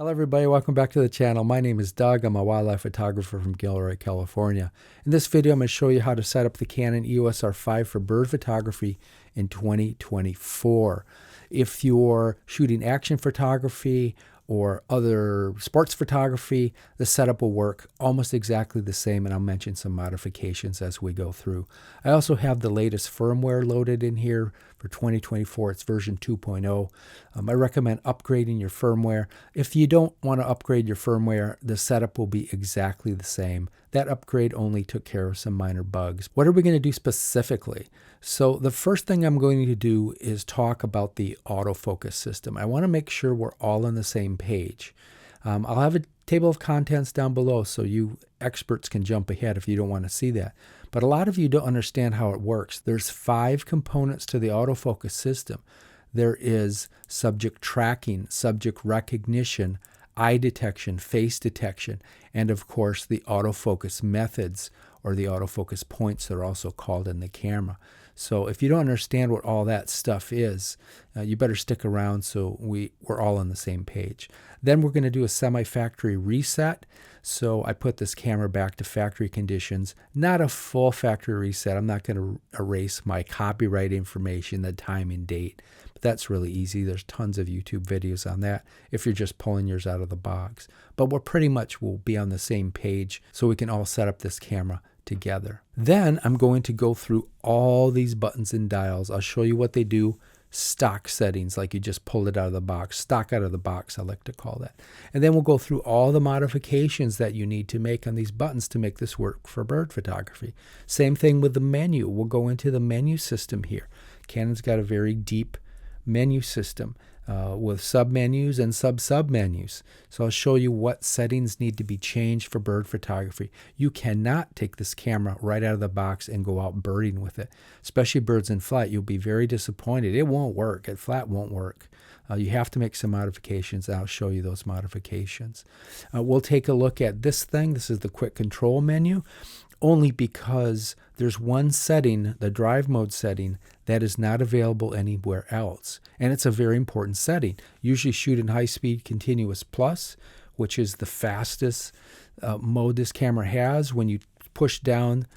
Hello everybody, welcome back to the channel. My name is Doug. I'm a wildlife photographer from Gilroy, California. In this video, I'm going to show you how to set up the Canon EOS R5 for bird photography in 2024. If you're shooting action photography or other sports photography, the setup will work almost exactly the same, and I'll mention some modifications as we go through. I also have the latest firmware loaded in here for 2024. It's version 2.0. I recommend upgrading your firmware. If you don't want to upgrade your firmware, the setup will be exactly the same. That upgrade only took care of some minor bugs. What are we going to do specifically? So the first thing I'm going to do is talk about the autofocus system. I want to make sure we're all on the same page. I'll have a table of contents down below so you experts can jump ahead if you don't want to see that. But a lot of you don't understand how it works. There's 5 components to the autofocus system. There is subject tracking, subject recognition, eye detection, face detection, and of course the autofocus methods, or the autofocus points that are also called in the camera. So if you don't understand what all that stuff is, you better stick around so we're all on the same page. Then we're going to do a semi-factory reset. So I put this camera back to factory conditions, not a full factory reset. I'm not going to erase my copyright information, the time and date. But that's really easy. There's tons of YouTube videos on that if you're just pulling yours out of the box. But we're pretty much will be on the same page so we can all set up this camera together. Then I'm going to go through all these buttons and dials. I'll show you what they do. Stock settings, like you just pulled it out of the box. Stock out of the box, I like to call that. And then we'll go through all the modifications that you need to make on these buttons to make this work for bird photography. Same thing with the menu. We'll go into the menu system here. Canon's got a very deep menu system with submenus and sub-submenus. So I'll show you what settings need to be changed for bird photography. You cannot take this camera right out of the box and go out birding with it, especially birds in flight. You'll be very disappointed. It won't work. At flat won't work. You have to make some modifications, and I'll show you those modifications. We'll take a look at this thing. This is the quick control menu, only because there's one setting, the drive mode setting, that is not available anywhere else. And it's a very important setting. Usually shoot in high-speed continuous plus, which is the fastest mode this camera has. When you push down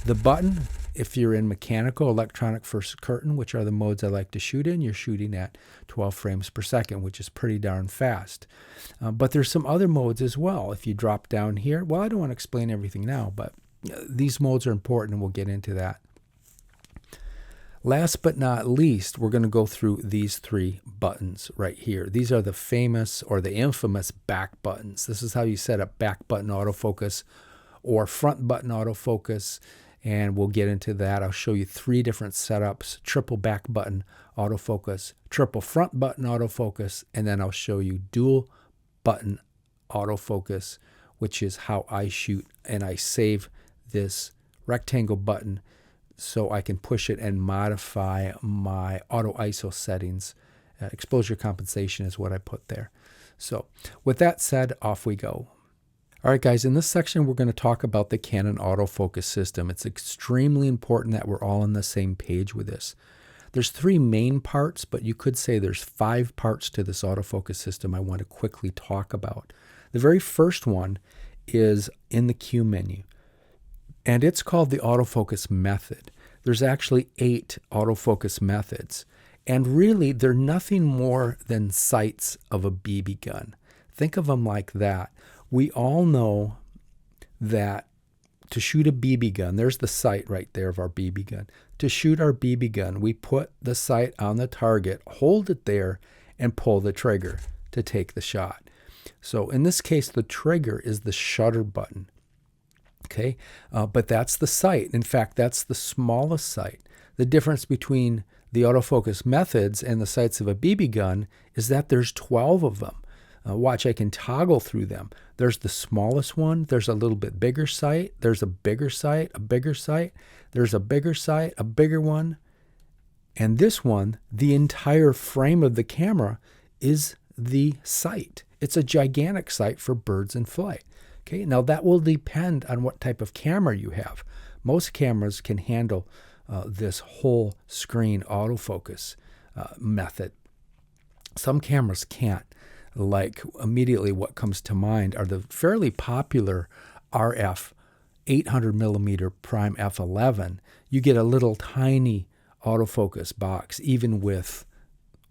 the button, if you're in mechanical, electronic first curtain, which are the modes I like to shoot in, you're shooting at 12 frames per second, which is pretty darn fast. But there's some other modes as well. If you drop down here, well, I don't want to explain everything now, but these modes are important, and we'll get into that. Last but not least, we're going to go through these 3 buttons right here. These are the famous or the infamous back buttons. This is how you set up back button autofocus or front button autofocus, and we'll get into that. I'll show you 3 different setups: triple back button autofocus, triple front button autofocus, and then I'll show you dual button autofocus, which is how I shoot, and I save this rectangle button so I can push it and modify my autoiso settings. Exposure compensation is what I put there. So with that said, off we go. All right, guys, in this section, we're going to talk about the Canon autofocus system. It's extremely important that we're all on the same page with this. There's 3 main parts, but you could say there's 5 parts to this autofocus system I want to quickly talk about. The very first one is in the Q menu, and it's called the autofocus method. There's actually 8 autofocus methods, and really they're nothing more than sights of a BB gun. Think of them like that. We all know that to shoot a BB gun, there's the sight right there of our BB gun. To shoot our BB gun, we put the sight on the target, hold it there, and pull the trigger to take the shot. So in this case, the trigger is the shutter button. Okay, but that's the sight. In fact, that's the smallest sight. The difference between the autofocus methods and the sights of a BB gun is that there's 12 of them. Watch, I can toggle through them. There's the smallest one. There's a little bit bigger sight. There's a bigger sight, a bigger sight. There's a bigger sight, a bigger one. And this one, the entire frame of the camera is the sight. It's a gigantic sight for birds in flight. Okay, now that will depend on what type of camera you have. Most cameras can handle this whole screen autofocus method. Some cameras can't. like immediately what comes to mind are the fairly popular RF 800 millimeter prime f11. You get a little tiny autofocus box, even with,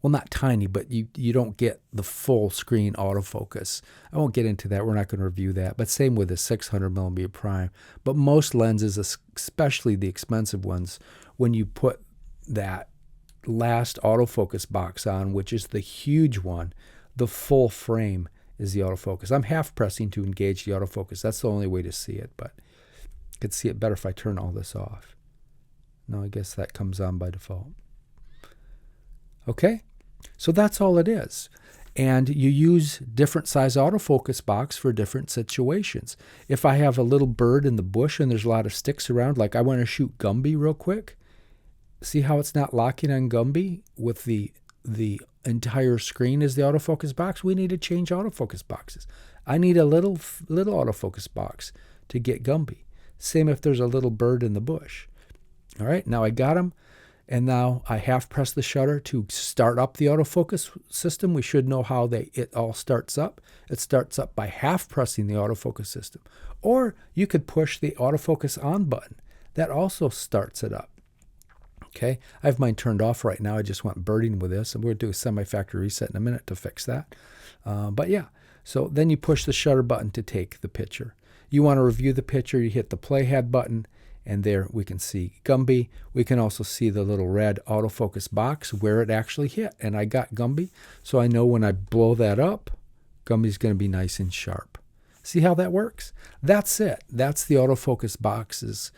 well, not tiny, but you don't get the full screen autofocus. I won't get into that. We're not going to review that. But same with the 600 millimeter prime. But most lenses, especially the expensive ones, when you put that last autofocus box on, which is the huge one, the full frame is the autofocus. I'm half pressing to engage the autofocus. That's the only way to see it, but I could see it better if I turn all this off. No, I guess that comes on by default. Okay, so that's all it is. And you use different size autofocus box for different situations. If I have a little bird in the bush and there's a lot of sticks around, like I want to shoot Gumby real quick, see how it's not locking on Gumby with the entire screen is the autofocus box? We need to change autofocus boxes. I need a little autofocus box to get Gumby. Same if there's a little bird in the bush. All right, now I got them, and now I half press the shutter to start up the autofocus system. We should know how it all starts up. It starts up by half pressing the autofocus system. Or you could push the autofocus on button. That also starts it up. Okay, I have mine turned off right now. I just went birding with this, and we'll do a semi-factory reset in a minute to fix that. But yeah, so then you push the shutter button to take the picture. You want to review the picture, you hit the playhead button, and there we can see Gumby. We can also see the little red autofocus box where it actually hit. And I got Gumby, so I know when I blow that up, Gumby's going to be nice and sharp. See how that works? That's it. That's the autofocus boxes.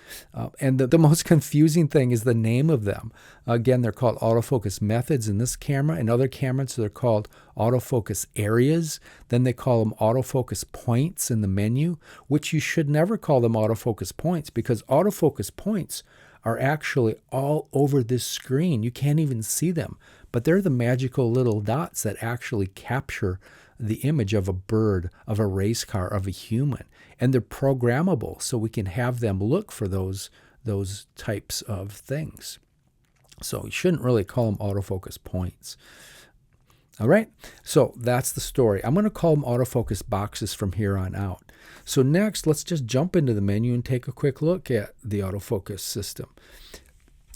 And the most confusing thing is the name of them. Again, they're called autofocus methods in this camera. In other cameras, they're called autofocus areas. Then they call them autofocus points in the menu, which you should never call them autofocus points, because autofocus points are actually all over this screen. You can't even see them, but they're the magical little dots that actually capture the image of a bird, of a race car, of a human. And they're programmable, so we can have them look for those types of things. So you shouldn't really call them autofocus points. All right, so that's the story. I'm going to call them autofocus boxes from here on out. So next, let's just jump into the menu and take a quick look at the autofocus system.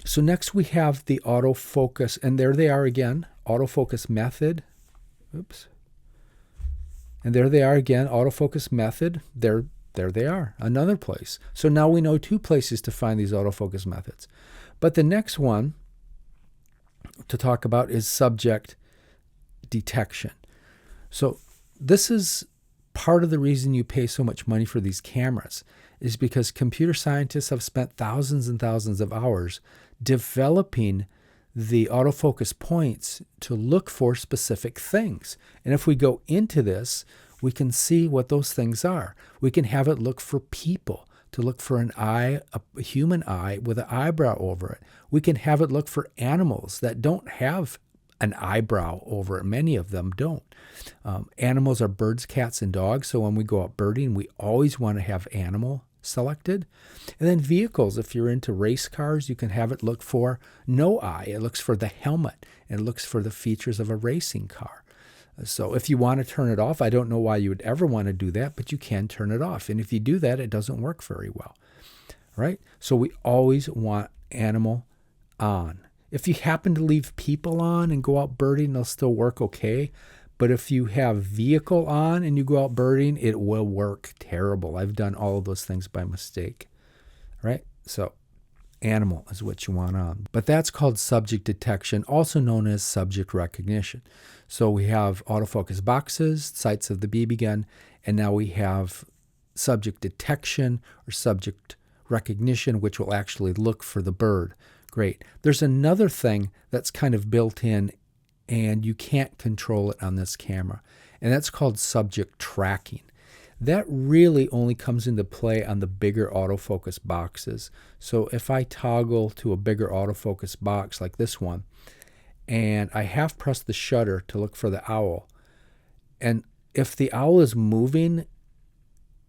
So next we have the autofocus, and there they are again, autofocus method. Oops. And there they are again, autofocus method. There they are, another place. So now we know two places to find these autofocus methods. But the next one to talk about is subject detection. So this is part of the reason you pay so much money for these cameras, is because computer scientists have spent thousands and thousands of hours developing the autofocus points to look for specific things. And if we go into this, we can see what those things are. We can have it look for people, to look for an eye, a human eye with an eyebrow over it. We can have it look for animals that don't have an eyebrow over it. Many of them don't. Animals are birds, cats, and dogs. So when we go out birding, we always want to have animal selected. And then vehicles, if you're into race cars, you can have it look for no eye. It looks for the helmet, and it looks for the features of a racing car. So if you want to turn it off, I don't know why you would ever want to do that, but you can turn it off. And if you do that, it doesn't work very well, right? So we always want animal on. If you happen to leave people on and go out birding, they'll still work okay. But if you have vehicle on and you go out birding, it will work terrible. I've done all of those things by mistake, right? So animal is what you want on. But that's called subject detection, also known as subject recognition. So we have autofocus boxes, sights of the BB gun, and now we have subject detection or subject recognition, which will actually look for the bird. Great. There's another thing that's kind of built in, and you can't control it on this camera, and that's called subject tracking. That really only comes into play on the bigger autofocus boxes. So if I toggle to a bigger autofocus box like this one, and I half press the shutter to look for the owl, and if the owl is moving,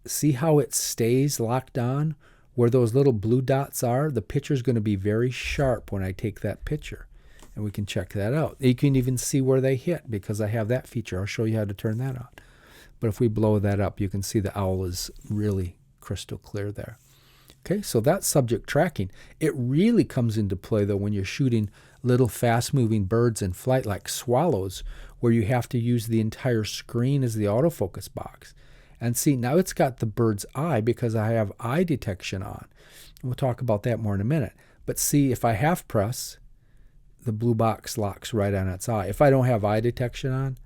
see how it stays locked on? Where those little blue dots are, the picture is going to be very sharp when I take that picture. And we can check that out. You can even see where they hit because I have that feature. I'll show you how to turn that on. But if we blow that up, you can see the owl is really crystal clear there. Okay, so that's subject tracking. It really comes into play, though, when you're shooting little fast-moving birds in flight like swallows, where you have to use the entire screen as the autofocus box. And see, now it's got the bird's eye because I have eye detection on. We'll talk about that more in a minute. But see, if I half press, the blue box locks right on its eye. If I don't have eye detection on,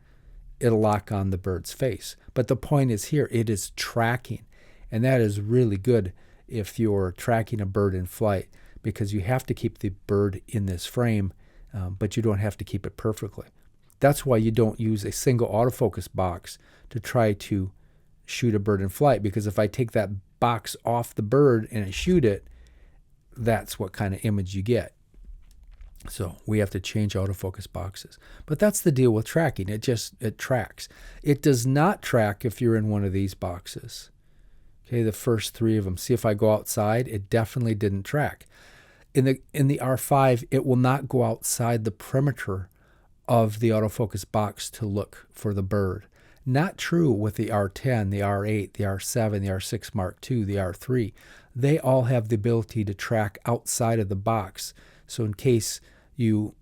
it'll lock on the bird's face. But the point is here, it is tracking. And that is really good if you're tracking a bird in flight, because you have to keep the bird in this frame, but you don't have to keep it perfectly. That's why you don't use a single autofocus box to try to shoot a bird in flight, because if I take that box off the bird and I shoot it, that's what kind of image you get. So we have to change autofocus boxes. But that's the deal with tracking. It tracks. It does not track if you're in one of these boxes. Okay, the first three of them. See, if I go outside, it definitely didn't track. In the R5, it will not go outside the perimeter of the autofocus box to look for the bird. Not true with the R10, the R8, the R7, the R6 Mark II, the R3. They all have the ability to track outside of the box. So in case you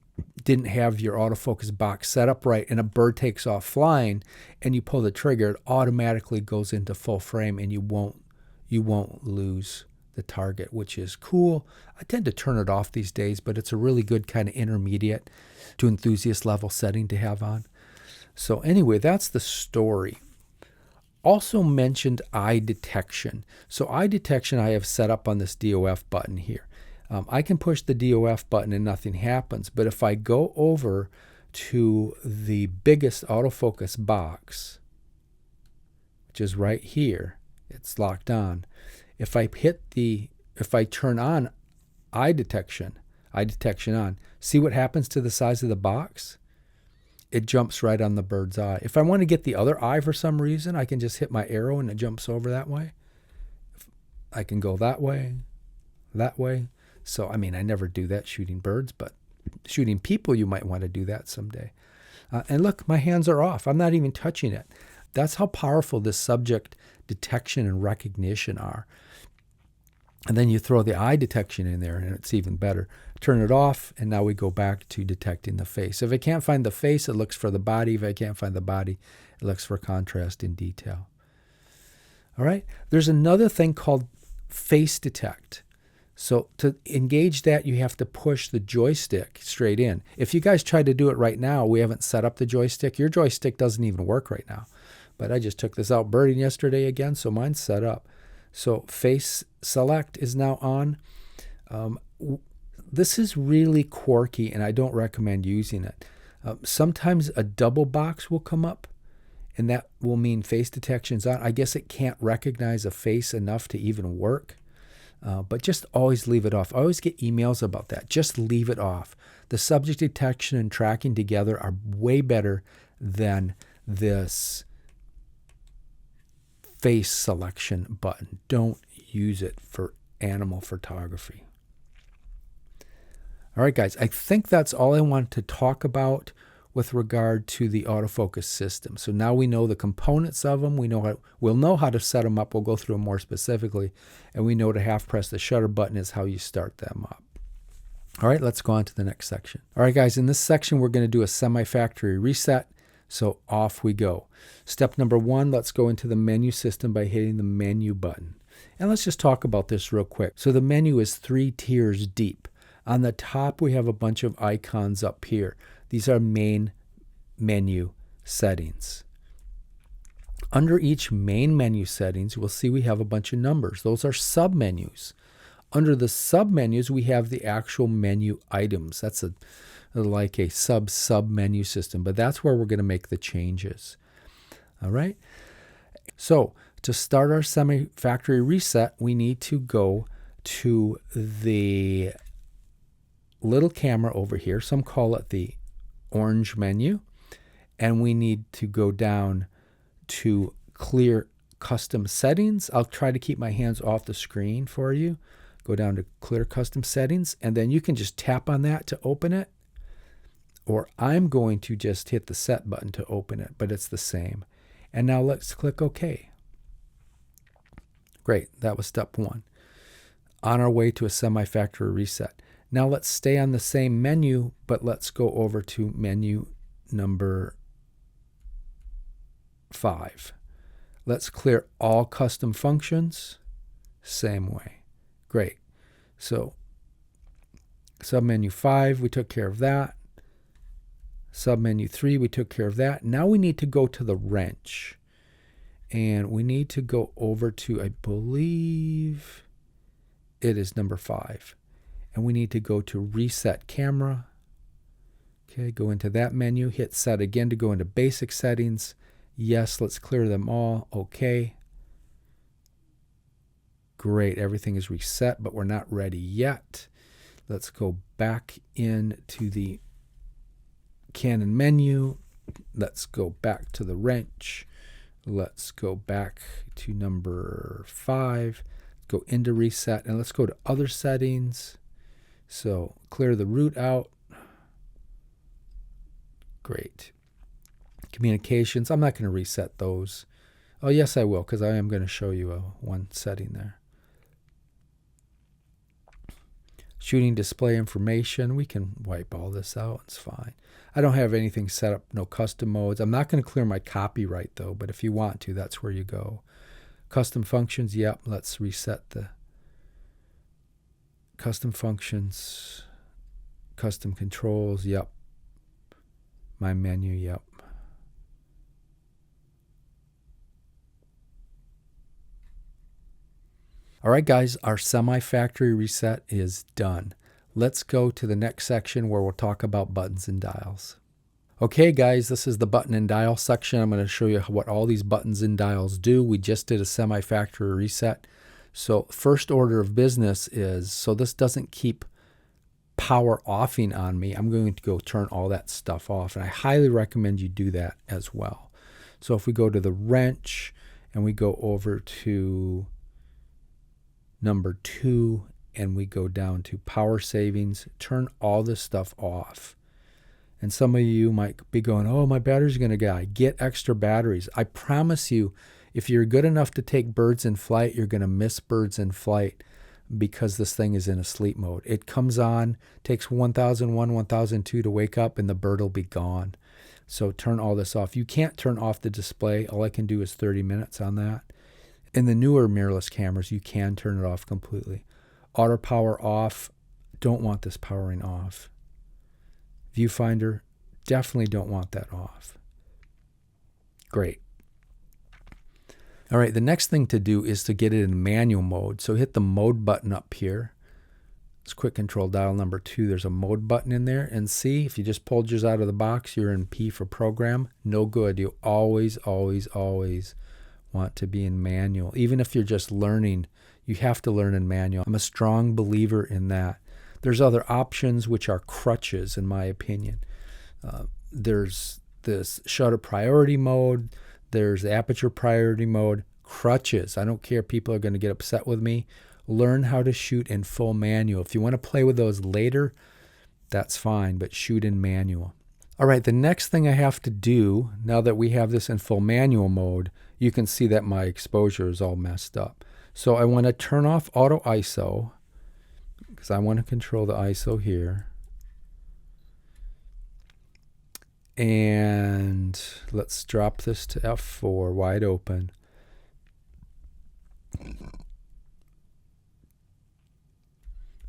didn't have your autofocus box set up right and a bird takes off flying and you pull the trigger, it automatically goes into full frame and you won't lose the target, which is cool. I tend to turn it off these days, but it's a really good kind of intermediate to enthusiast level setting to have on. So anyway, that's the story. Also mentioned eye detection. So eye detection I have set up on this DOF button here. I can push the DOF button and nothing happens, but if I go over to the biggest autofocus box, which is right here, it's locked on. If I turn on eye detection on, see what happens to the size of the box? It jumps right on the bird's eye. If I want to get the other eye for some reason, I can just hit my arrow and it jumps over that way. I can go that way. So, I mean, I never do that shooting birds, but shooting people, you might want to do that someday. And look, my hands are off. I'm not even touching it. That's how powerful this subject detection and recognition are. And then you throw the eye detection in there, and it's even better. Turn it off, and now we go back to detecting the face. If it can't find the face, it looks for the body. If it can't find the body, it looks for contrast in detail. All right? There's another thing called face detect. So to engage that, you have to push the joystick straight in. If you guys try to do it right now, we haven't set up the joystick. Your joystick doesn't even work right now. But I just took this out birding yesterday again, so mine's set up. So face select is now on. This is really quirky, and I don't recommend using it. Sometimes a double box will come up, and that will mean face detection's on. I guess it can't recognize a face enough to even work. But just always leave it off. I always get emails about that. Just leave it off. The subject detection and tracking together are way better than this face selection button. Don't use it for animal photography. All right, guys, I think that's all I want to talk about with regard to the autofocus system. So now we know the components of them. We'll know how to set them up. We'll go through them more specifically. And we know to half press the shutter button is how you start them up. All right, let's go on to the next section. All right, guys, in this section, we're going to do a semi-factory reset. So off we go. Step number one, let's go into the menu system by hitting the menu button. And let's just talk about this real quick. So the menu is 3 tiers deep. On the top, we have a bunch of icons up here. These are main menu settings. Under each main menu settings, we'll see we have a bunch of numbers. Those are submenus. Under the submenus, we have the actual menu items. That's like a sub-menu system, but that's where we're going to make the changes. All right? So to start our semi-factory reset, we need to go to the little camera over here. Some call it the orange menu. And we need to go down to clear custom settings. I'll try to keep my hands off the screen for you. Go down to clear custom settings, and then you can just tap on that to open it. or I'm going to just hit the set button to open it, but it's the same. And now let's click OK. Great, that was step 1. On our way to a semi-factory reset. Now let's stay on the same menu, but let's go over to menu number 5. Let's clear all custom functions. Same way. Great. So submenu 5, we took care of that. Submenu 3, we took care of that. Now we need to go to the wrench. And we need to go over to, I believe it is number 5. And we need to go to reset camera. Okay, go into that menu, hit set again to go into basic settings. Yes, let's clear them all. Okay. Great, everything is reset, but we're not ready yet. Let's go back into the Canon menu. Let's go back to the wrench. Let's go back to number 5. Go into reset, and let's go to other settings. So clear the root out. Great. Communications, I'm not going to reset those. Oh, yes, I will, because I am going to show you one setting there. Shooting display information, we can wipe all this out. It's fine. I don't have anything set up, no custom modes. I'm not going to clear my copyright, though, but if you want to, that's where you go. Custom functions, yep, let's reset the custom functions. Custom controls, yep. My menu, yep. All right, guys, our semi-factory reset is done. Let's go to the next section where we'll talk about buttons and dials. Okay, guys, this is the button and dial section. I'm going to show you what all these buttons and dials do. We just did a semi-factory reset. So first order of business is, so this doesn't keep power offing on me, I'm going to go turn all that stuff off. And I highly recommend you do that as well. So if we go to the wrench and we go over to number 2 and we go down to power savings, turn all this stuff off. And some of you might be going, oh, my battery's going to die. Get extra batteries. I promise you, if you're good enough to take birds in flight, you're going to miss birds in flight because this thing is in a sleep mode. It comes on, takes 1001, 1002 to wake up, and the bird will be gone. So turn all this off. You can't turn off the display. All I can do is 30 minutes on that. In the newer mirrorless cameras, you can turn it off completely. Auto power off. Don't want this powering off. Viewfinder, definitely don't want that off. Great. All right, the next thing to do is to get it in manual mode. So hit the mode button up here. It's quick control dial number 2. There's a mode button in there. And see, if you just pulled yours out of the box, you're in P for program. No good. You always, always, always want to be in manual. Even if you're just learning, you have to learn in manual. I'm a strong believer in that. There's other options which are crutches, in my opinion. There's this shutter priority mode. There's the aperture priority mode. Crutches. I don't care. People are going to get upset with me. Learn how to shoot in full manual. If you want to play with those later, that's fine, but shoot in manual. All right, the next thing I have to do, now that we have this in full manual mode, you can see that my exposure is all messed up. So I want to turn off auto ISO, because I want to control the ISO here. And let's drop this to F4, wide open.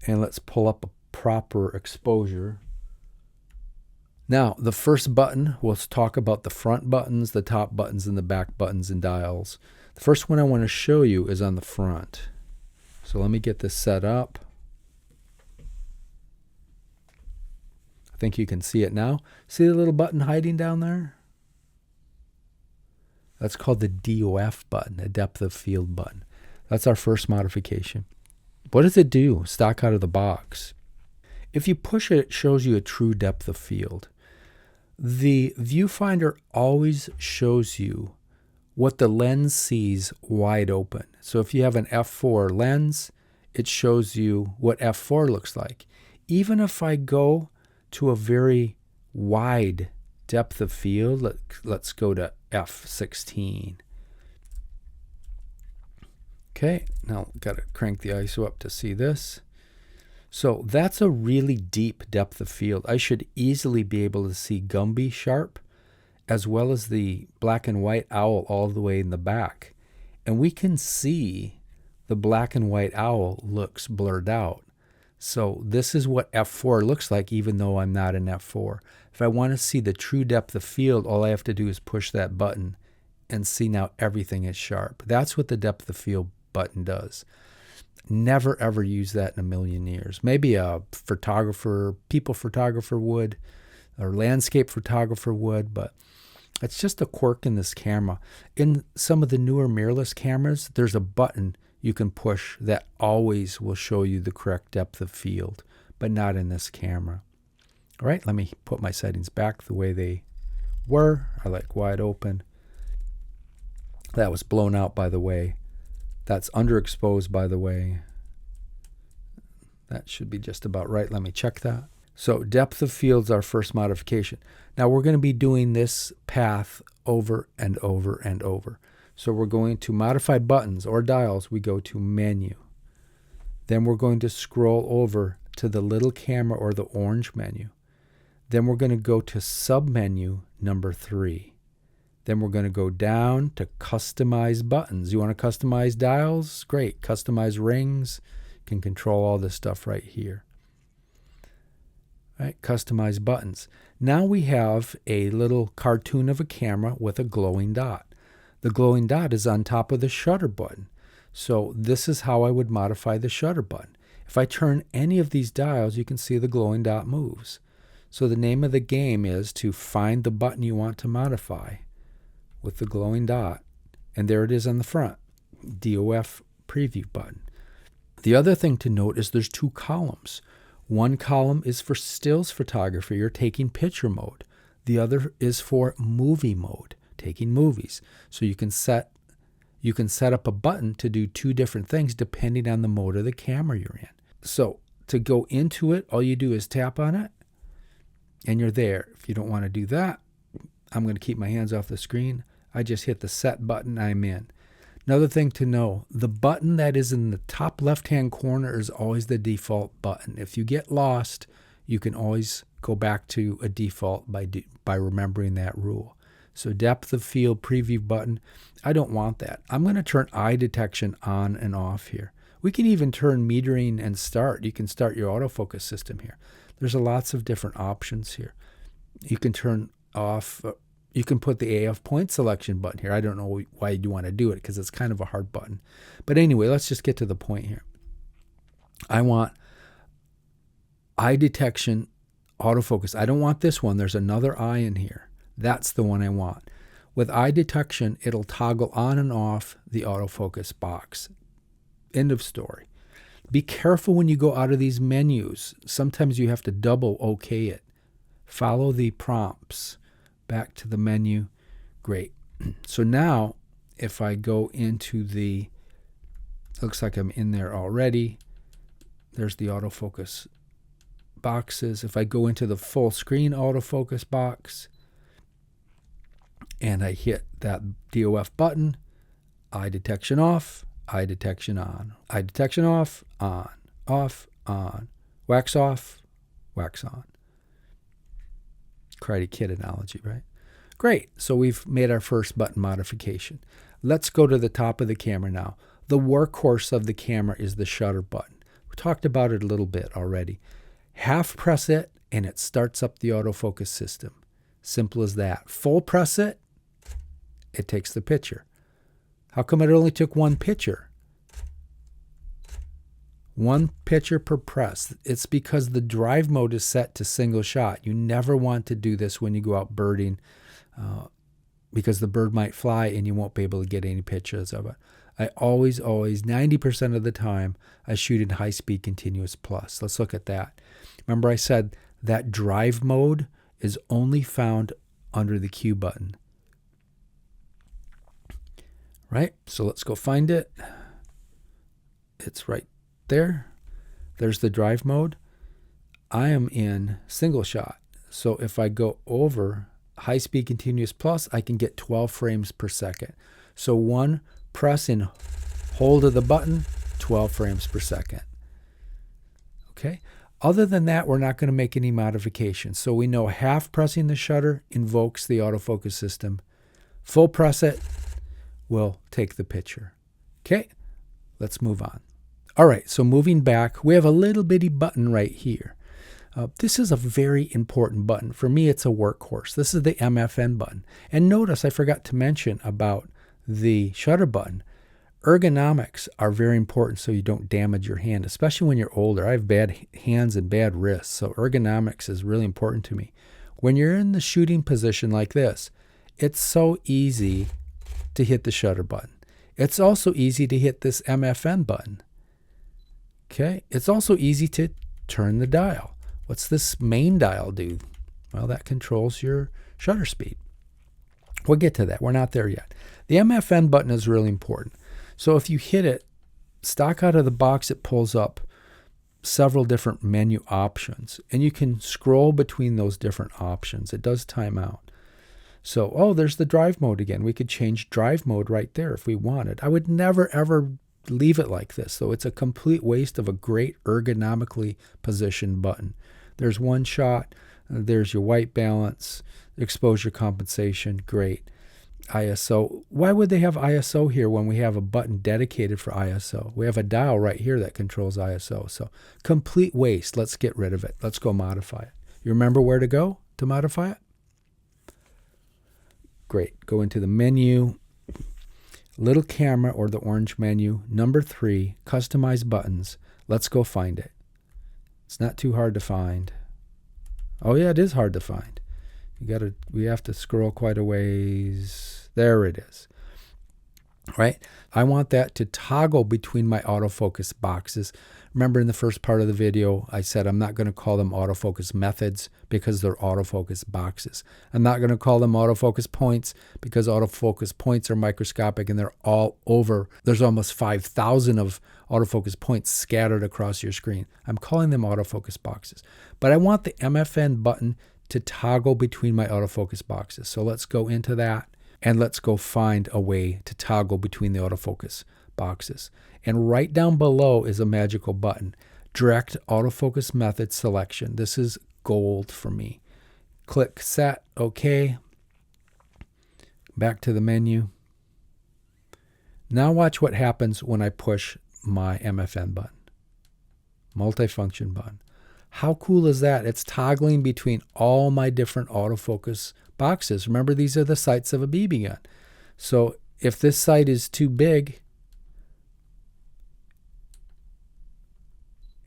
And let's pull up a proper exposure. Now, the first button, we'll talk about the front buttons, the top buttons, and the back buttons and dials. The first one I want to show you is on the front. So let me get this set up. I think you can see it now. See the little button hiding down there? That's called the DOF button, a depth of field button. That's our first modification. What does it do? Stock out of the box. If you push it, it shows you a true depth of field. The viewfinder always shows you what the lens sees wide open. So if you have an f4 lens, it shows you what f4 looks like. Even if I go to a very wide depth of field. Let's go to f16. Okay, now got to crank the ISO up to see this. So that's a really deep depth of field. I should easily be able to see Gumby sharp as well as the black and white owl all the way in the back. And we can see the black and white owl looks blurred out. So this is what f4 looks like, even though I'm not in f4. If I want to see the true depth of field, all I have to do is push that button and see now everything is sharp. That's what the depth of field button does. Never ever use that in a million years. Maybe a photographer, people photographer would, or landscape photographer would, but it's just a quirk in this camera. In some of the newer mirrorless cameras, there's a button you can push that always will show you the correct depth of field, but not in this camera. All right, let me put my settings back the way they were. I like wide open. That was blown out, by the way. That's underexposed, by the way. That should be just about right. Let me check that. So depth of field's our first modification. Now we're going to be doing this path over and over and over. So we're going to modify buttons or dials. We go to menu. Then we're going to scroll over to the little camera or the orange menu. Then we're going to go to submenu number 3. Then we're going to go down to customize buttons. You want to customize dials? Great. Customize rings. You can control all this stuff right here. All right, customize buttons. Now we have a little cartoon of a camera with a glowing dot. The glowing dot is on top of the shutter button. So this is how I would modify the shutter button. If I turn any of these dials, you can see the glowing dot moves. So the name of the game is to find the button you want to modify with the glowing dot, and there it is on the front, DOF preview button. The other thing to note is there's 2 columns. One column is for stills photography or taking picture mode. The other is for movie mode, taking movies. So you can set up a button to do 2 different things depending on the mode of the camera you're in. So to go into it, all you do is tap on it, and you're there. If you don't want to do that, I'm going to keep my hands off the screen. I just hit the set button, I'm in. Another thing to know, the button that is in the top left-hand corner is always the default button. If you get lost, you can always go back to a default by remembering that rule. So depth of field preview button, I don't want that. I'm going to turn eye detection on and off here. We can even turn metering and start. You can start your autofocus system here. There's lots of different options here. You can turn off, you can put the AF point selection button here. I don't know why you want to do it because it's kind of a hard button. But anyway, let's just get to the point here. I want eye detection autofocus. I don't want this one. There's another eye in here. That's the one I want. With eye detection, it'll toggle on and off the autofocus box. End of story. Be careful when you go out of these menus. Sometimes you have to double OK it. Follow the prompts. Back to the menu. Great. So now if I go into the, looks like I'm in there already. There's the autofocus boxes. If I go into the full screen autofocus box and I hit that DOF button, eye detection off, eye detection on, eye detection off, on, wax off, wax on. Karate Kid analogy, right? Great. So we've made our first button modification. Let's go to the top of the camera now. The workhorse of the camera is the shutter button. We talked about it a little bit already. Half press it and it starts up the autofocus system. Simple as that. Full press it, it takes the picture. How come it only took 1 picture? 1 picture per press. It's because the drive mode is set to single shot. You never want to do this when you go out birding because the bird might fly and you won't be able to get any pictures of it. I always, 90% of the time, I shoot in high-speed continuous plus. Let's look at that. Remember I said that drive mode is only found under the Q button. Right? So let's go find it. It's right there. There's the drive mode. I am in single shot. So if I go over high speed continuous plus, I can get 12 frames per second. So one press and hold of the button, 12 frames per second. Okay. Other than that, we're not going to make any modifications. So we know half pressing the shutter invokes the autofocus system. Full press it will take the picture. Okay, let's move on. All right, so moving back, we have a little bitty button right here. This is a very important button. For me, it's a workhorse. This is the MFN button. And notice I forgot to mention about the shutter button. Ergonomics are very important so you don't damage your hand, especially when you're older. I have bad hands and bad wrists, so ergonomics is really important to me. When you're in the shooting position like this, it's so easy to hit the shutter button. It's also easy to hit this MFN button. Okay, it's also easy to turn the dial. What's this main dial do? Well, that controls your shutter speed. We'll get to that. We're not there yet. The MFN button is really important. So if you hit it, stock out of the box, it pulls up several different menu options, and you can scroll between those different options. It does time out. So, oh, there's the drive mode again. We could change drive mode right there if we wanted. I would never, ever leave it like this, though. It's a complete waste of a great ergonomically positioned button. There's one shot. There's your white balance, exposure compensation. Great. ISO. Why would they have ISO here when we have a button dedicated for ISO? We have a dial right here that controls ISO. So complete waste. Let's get rid of it. Let's go modify it. You remember where to go to modify it? Great. Go into the menu, little camera or the orange menu, number 3, customize buttons. Let's go find it. It's not too hard to find. Oh yeah, it is hard to find. We have to scroll quite a ways. There it is. Right? I want that to toggle between my autofocus boxes. Remember in the first part of the video, I said I'm not going to call them autofocus methods because they're autofocus boxes. I'm not going to call them autofocus points because autofocus points are microscopic and they're all over. There's almost 5,000 of autofocus points scattered across your screen. I'm calling them autofocus boxes. But I want the MFN button to toggle between my autofocus boxes. So let's go into that and let's go find a way to toggle between the autofocus boxes. And right down below is a magical button, direct autofocus method selection. This is gold for me. Click set, OK. Back to the menu. Now watch what happens when I push my MFN button, multifunction button. How cool is that? It's toggling between all my different autofocus boxes. Remember, these are the sights of a BB gun. So if this sight is too big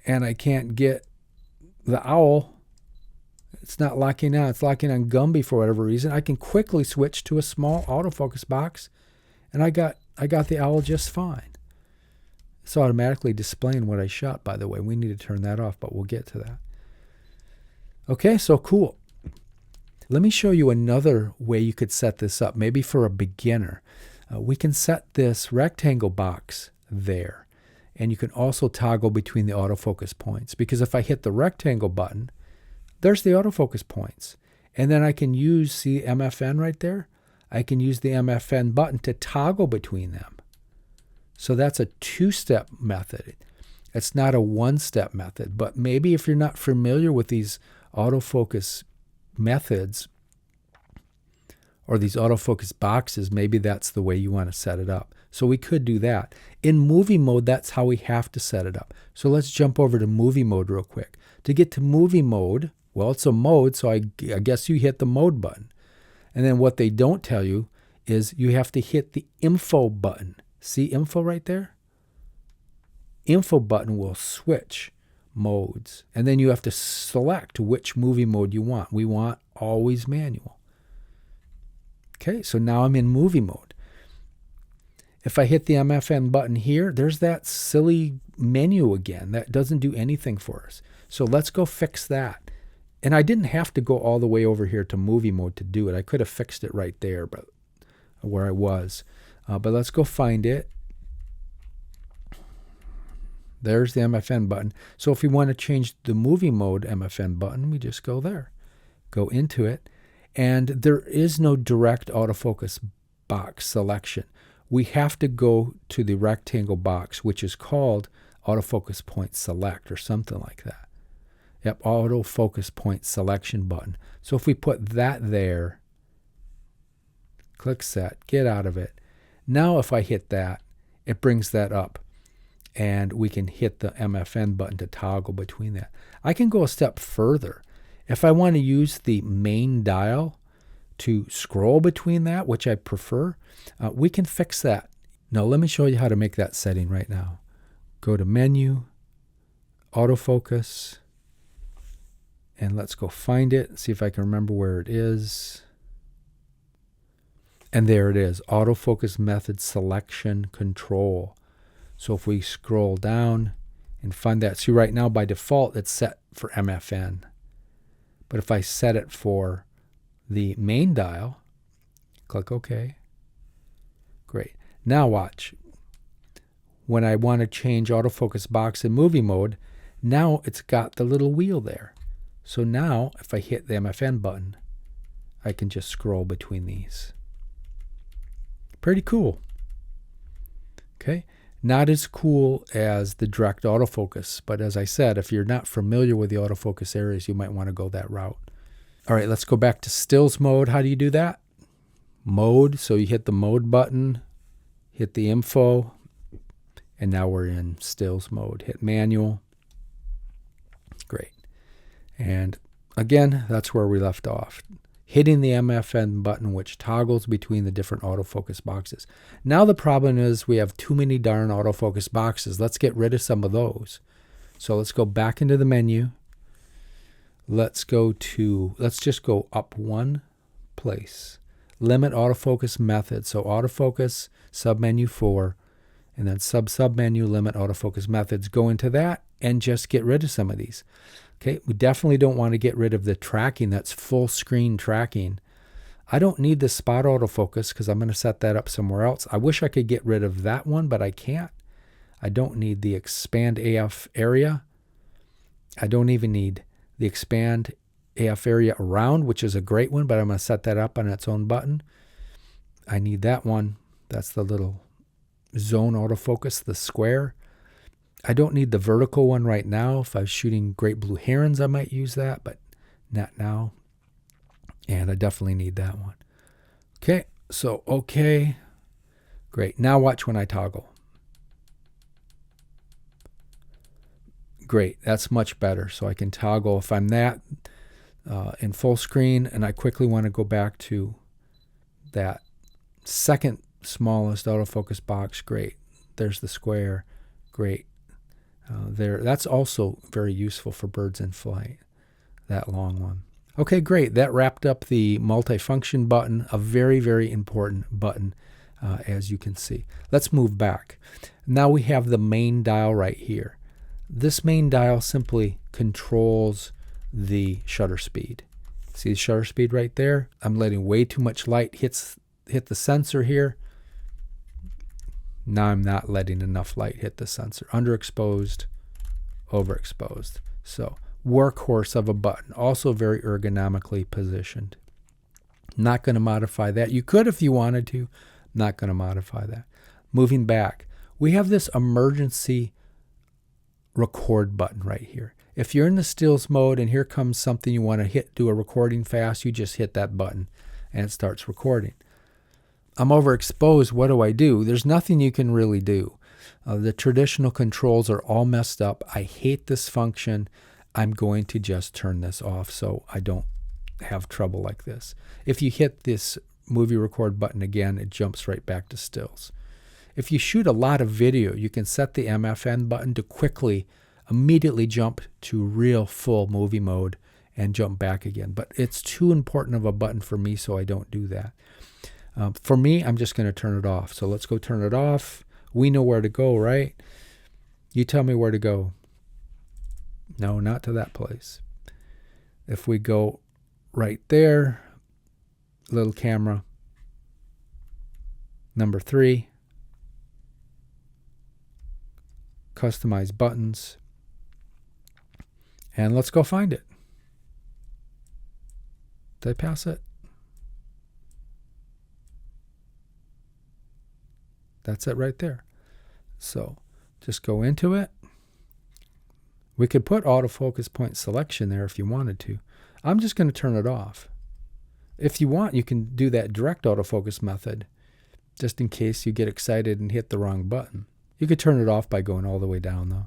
and I can't get the owl, it's not locking on. It's locking on Gumby for whatever reason. I can quickly switch to a small autofocus box, and I got the owl just fine. It's automatically displaying what I shot, by the way. We need to turn that off, but we'll get to that. Okay, so cool. Let me show you another way you could set this up, maybe for a beginner. We can set this rectangle box there, and you can also toggle between the autofocus points, because if I hit the rectangle button, there's the autofocus points. And then I can use, see MFN right there? I can use the MFN button to toggle between them. So that's a two-step method. It's not a one-step method, but maybe if you're not familiar with these autofocus methods or these autofocus boxes, maybe that's the way you want to set it up. So we could do that. In movie mode, that's how we have to set it up. So let's jump over to movie mode real quick. To get to movie mode, well, it's a mode, so I guess you hit the mode button. And then what they don't tell you is you have to hit the info button. See info right there? Info button will switch modes. And then you have to select which movie mode you want. We want always manual. Okay, so now I'm in movie mode. If I hit the MFN button here, there's that silly menu again. That doesn't do anything for us. So let's go fix that. And I didn't have to go all the way over here to movie mode to do it. I could have fixed it right there, but where I was. But let's go find it. There's the MFN button. So if we want to change the movie mode MFN button, we just go there. go into it, and there is no direct autofocus box selection. We have to go to the rectangle box, which is called autofocus point select or something like that. Yep, autofocus point selection button. So if we put that there, click set, get out of it. Now if I hit that, it brings that up, and we can hit the MFN button to toggle between that. I can go a step further. If I want to use the main dial to scroll between that, which I prefer, we can fix that. Now let me show you how to make that setting right now. Go to Menu, Autofocus, and let's go find it, see if I can remember where it is. And there it is, Autofocus Method Selection Control. So if we scroll down and find that, see right now by default it's set for MFN. But if I set it for the main dial, click OK. Great. Now watch. When I want to change autofocus box in movie mode, now it's got the little wheel there. So now if I hit the MFN button, I can just scroll between these. Pretty cool. Okay. Not as cool as the direct autofocus, but as I said, if you're not familiar with the autofocus areas, you might want to go that route. All right, let's go back to stills mode. How do you do that? Mode, so you hit the mode button, hit the info, and now we're in stills mode. Hit manual. Great. And again, that's where we left off. Hitting the MFN button, which toggles between the different autofocus boxes. Now the problem is we have too many darn autofocus boxes. Let's get rid of some of those. So let's go back into the menu. Let's just go up one place. Limit autofocus method. So autofocus, submenu 4, and then submenu limit autofocus methods. Go into that and just get rid of some of these. Okay, we definitely don't want to get rid of the tracking. That's full screen tracking. I don't need the spot autofocus because I'm going to set that up somewhere else. I wish I could get rid of that one, but I can't. I don't need the expand AF area. I don't even need the expand AF area around, which is a great one, but I'm going to set that up on its own button. I need that one. That's the little zone autofocus, the square. I don't need the vertical one right now. If I was shooting great blue herons, I might use that, but not now. And I definitely need that one. Okay, so okay. Great. Now watch when I toggle. Great, that's much better. So I can toggle if I'm in full screen and I quickly want to go back to that second smallest autofocus box. Great. There's the square. Great. That's also very useful for birds in flight, that long one. Okay, great. That wrapped up the multifunction button, a very, very important button, as you can see. Let's move back. Now we have the main dial right here. This main dial simply controls the shutter speed. See the shutter speed right there? I'm letting way too much light hit the sensor here. Now I'm not letting enough light hit the sensor. Underexposed, overexposed. So workhorse of a button, also very ergonomically positioned. Not going to modify that. You could if you wanted to. Not going to modify that. Moving back, we have this emergency record button right here. If you're in the stills mode and here comes something you want to do a recording fast, you just hit that button and it starts recording. I'm overexposed, what do? There's nothing you can really do. The traditional controls are all messed up. I hate this function. I'm going to just turn this off so I don't have trouble like this. If you hit this movie record button again, it jumps right back to stills. If you shoot a lot of video, you can set the MFN button to immediately jump to real full movie mode and jump back again. But it's too important of a button for me, so I don't do that. For me, I'm just going to turn it off. So let's go turn it off. We know where to go, right? You tell me where to go. No, not to that place. If we go right there, little camera, number 3, customize buttons, and let's go find it. Did I pass it? That's it right there. So just go into it. We could put autofocus point selection there if you wanted to. I'm just going to turn it off. If you want, you can do that direct autofocus method, just in case you get excited and hit the wrong button. You could turn it off by going all the way down, though.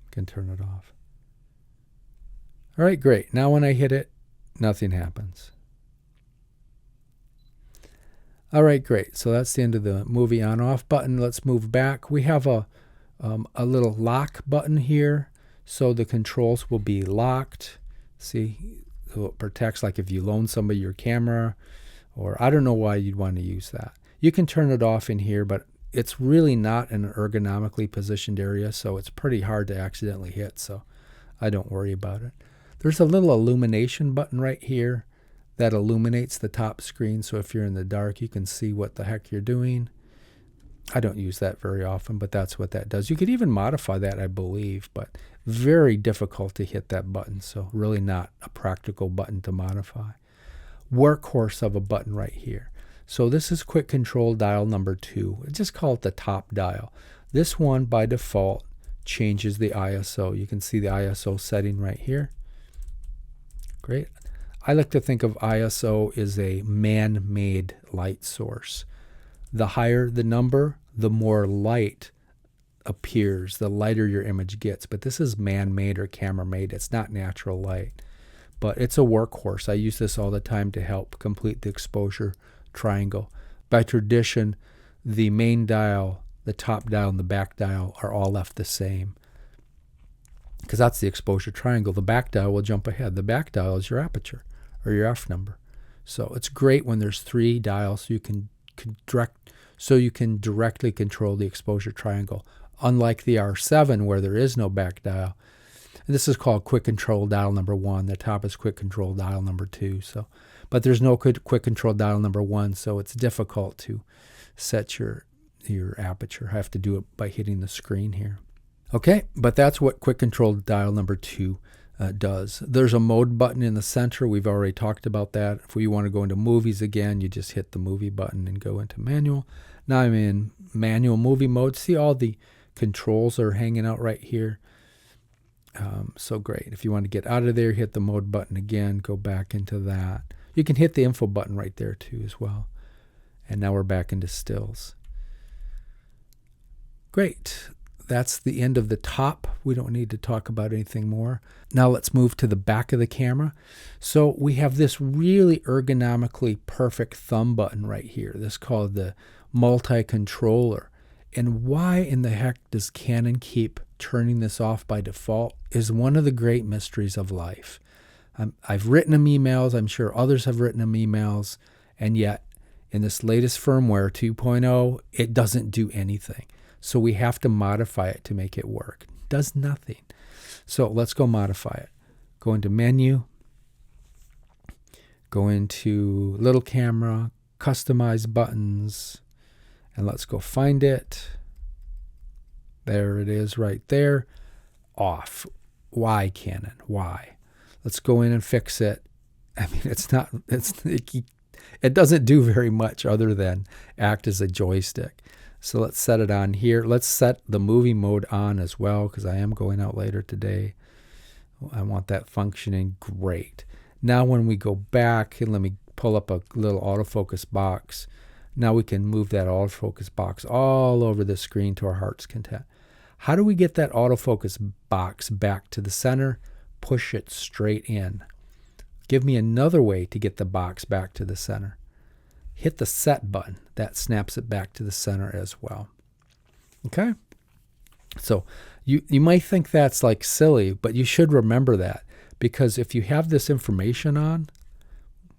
You can turn it off. All right, great. Now when I hit it, nothing happens. All right, great. So that's the end of the movie on-off button. Let's move back. We have a little lock button here, so the controls will be locked. See, so it protects, like if you loan somebody your camera, or I don't know why you'd want to use that. You can turn it off in here, but it's really not an ergonomically positioned area, so it's pretty hard to accidentally hit, so I don't worry about it. There's a little illumination button right here that illuminates the top screen, so if you're in the dark, you can see what the heck you're doing. I don't use that very often, but that's what that does. You could even modify that, I believe, but very difficult to hit that button, so really not a practical button to modify. Workhorse of a button right here. So this is quick control dial number 2. Just call it the top dial. This one, by default, changes the ISO. You can see the ISO setting right here. Great. I like to think of ISO as a man-made light source. The higher the number, the more light appears, the lighter your image gets. But this is man-made or camera-made. It's not natural light. But it's a workhorse. I use this all the time to help complete the exposure triangle. By tradition, the main dial, the top dial, and the back dial are all left the same, because that's the exposure triangle. The back dial will jump ahead. The back dial is your aperture or your f number. So it's great when there's 3 dials, so you can directly control the exposure triangle. Unlike the R7, where there is no back dial. And this is called quick control dial number 1. The top is quick control dial number 2. But there's no quick control dial number 1, so it's difficult to set your aperture. I have to do it by hitting the screen here. Okay, but that's what quick control dial number 2 does. There's a mode button in the center. We've already talked about that. If we want to go into movies again, you just hit the movie button and go into manual. Now I'm in manual movie mode. See, all the controls are hanging out right here. So great. If you want to get out of there, hit the mode button again, go back into that. You can hit the info button right there too as well. And now we're back into stills. Great. That's the end of the top. We don't need to talk about anything more. Now let's move to the back of the camera. So we have this really ergonomically perfect thumb button right here. This is called the multi-controller. And why in the heck does Canon keep turning this off by default is one of the great mysteries of life. I've written them emails. I'm sure others have written them emails. And yet, in this latest firmware 2.0, it doesn't do anything. So we have to modify it to make it work. It does nothing. So let's go modify it. Go into Menu. Go into Little Camera. Customize Buttons. And let's go find it. There it is right there. Off. Why, Canon? Why? Let's go in and fix it. I mean, it doesn't do very much other than act as a joystick. So let's set it on here. Let's set the movie mode on as well, because I am going out later today. I want that functioning. Great. Now when we go back, and let me pull up a little autofocus box. Now we can move that autofocus box all over the screen to our heart's content. How do we get that autofocus box back to the center? Push it straight in. Give me another way to get the box back to the center. Hit the set button. That snaps it back to the center as well. Okay? So you might think that's like silly, but you should remember that, because if you have this information on,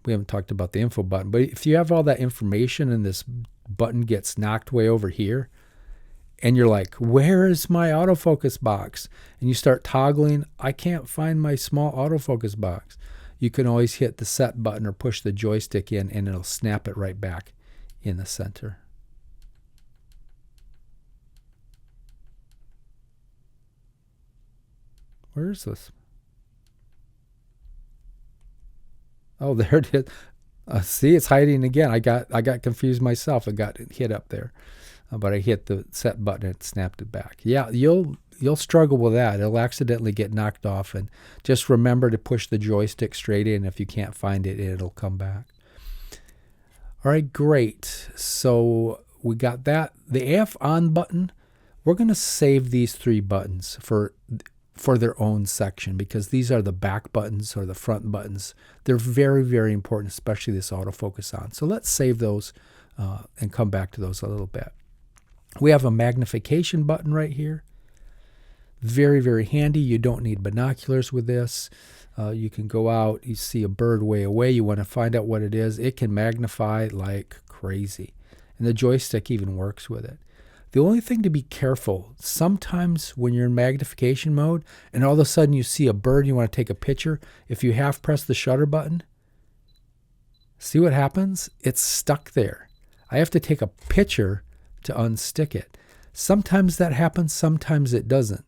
we haven't talked about the info button, but if you have all that information and this button gets knocked way over here, and you're like, where is my autofocus box? And you start toggling, I can't find my small autofocus box. You can always hit the set button or push the joystick in, and it'll snap it right back in the center. Where is this? Oh, there it is. See, it's hiding again. I got confused myself. It got hit up there, but I hit the set button and it snapped it back. Yeah, you'll struggle with that. It'll accidentally get knocked off, and just remember to push the joystick straight in. If you can't find it, it'll come back. All right, great. So we got that. The AF on button, we're going to save these 3 buttons for their own section, because these are the back buttons or the front buttons. They're very, very important, especially this autofocus on. So let's save those and come back to those a little bit. We have a magnification button right here. Very, very handy. You don't need binoculars with this. You can go out, you see a bird way away, you want to find out what it is. It can magnify like crazy. And the joystick even works with it. The only thing to be careful, sometimes when you're in magnification mode and all of a sudden you see a bird and you want to take a picture, if you half press the shutter button, see what happens? It's stuck there. I have to take a picture to unstick it. Sometimes that happens, sometimes it doesn't.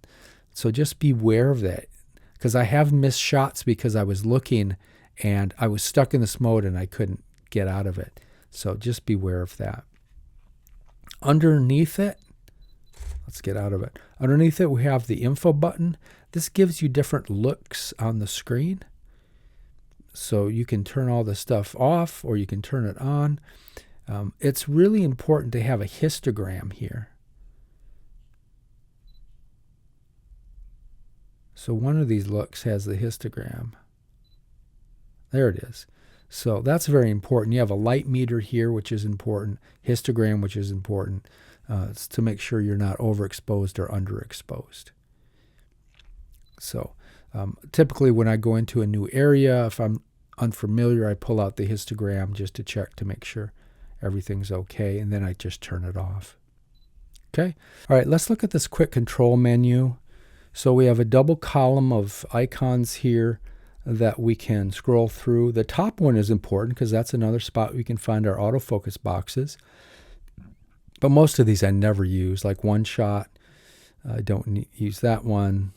So just beware of that, because I have missed shots because I was looking and I was stuck in this mode and I couldn't get out of it. So just beware of that. Underneath it, let's get out of it. Underneath it, we have the info button. This gives you different looks on the screen. So you can turn all the stuff off or you can turn it on. It's really important to have a histogram here. So one of these looks has the histogram. There it is. So that's very important. You have a light meter here, which is important. Histogram, which is important. It's to make sure you're not overexposed or underexposed. So typically when I go into a new area, if I'm unfamiliar, I pull out the histogram just to check to make sure everything's okay, and then I just turn it off. Okay. All right, let's look at this quick control menu. So we have a double column of icons here that we can scroll through. The top one is important because that's another spot we can find our autofocus boxes. But most of these I never use, like one shot. I don't use that one.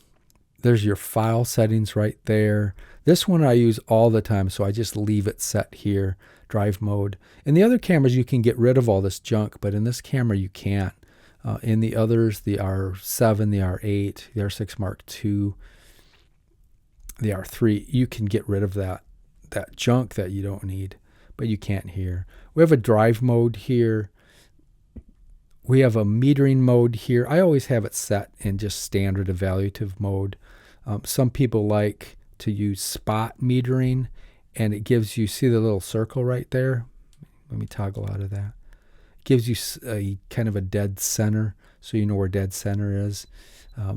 There's your file settings right there. This one I use all the time, so I just leave it set here, drive mode. In the other cameras, you can get rid of all this junk, but in this camera, you can't. In the others, the R7, the R8, the R6 Mark II, the R3, you can get rid of that junk that you don't need, but you can't here. We have a drive mode here. We have a metering mode here. I always have it set in just standard evaluative mode. Some people like to use spot metering, and it gives you, see the little circle right there? Let me toggle out of that. It gives you a kind of a dead center, so you know where dead center is.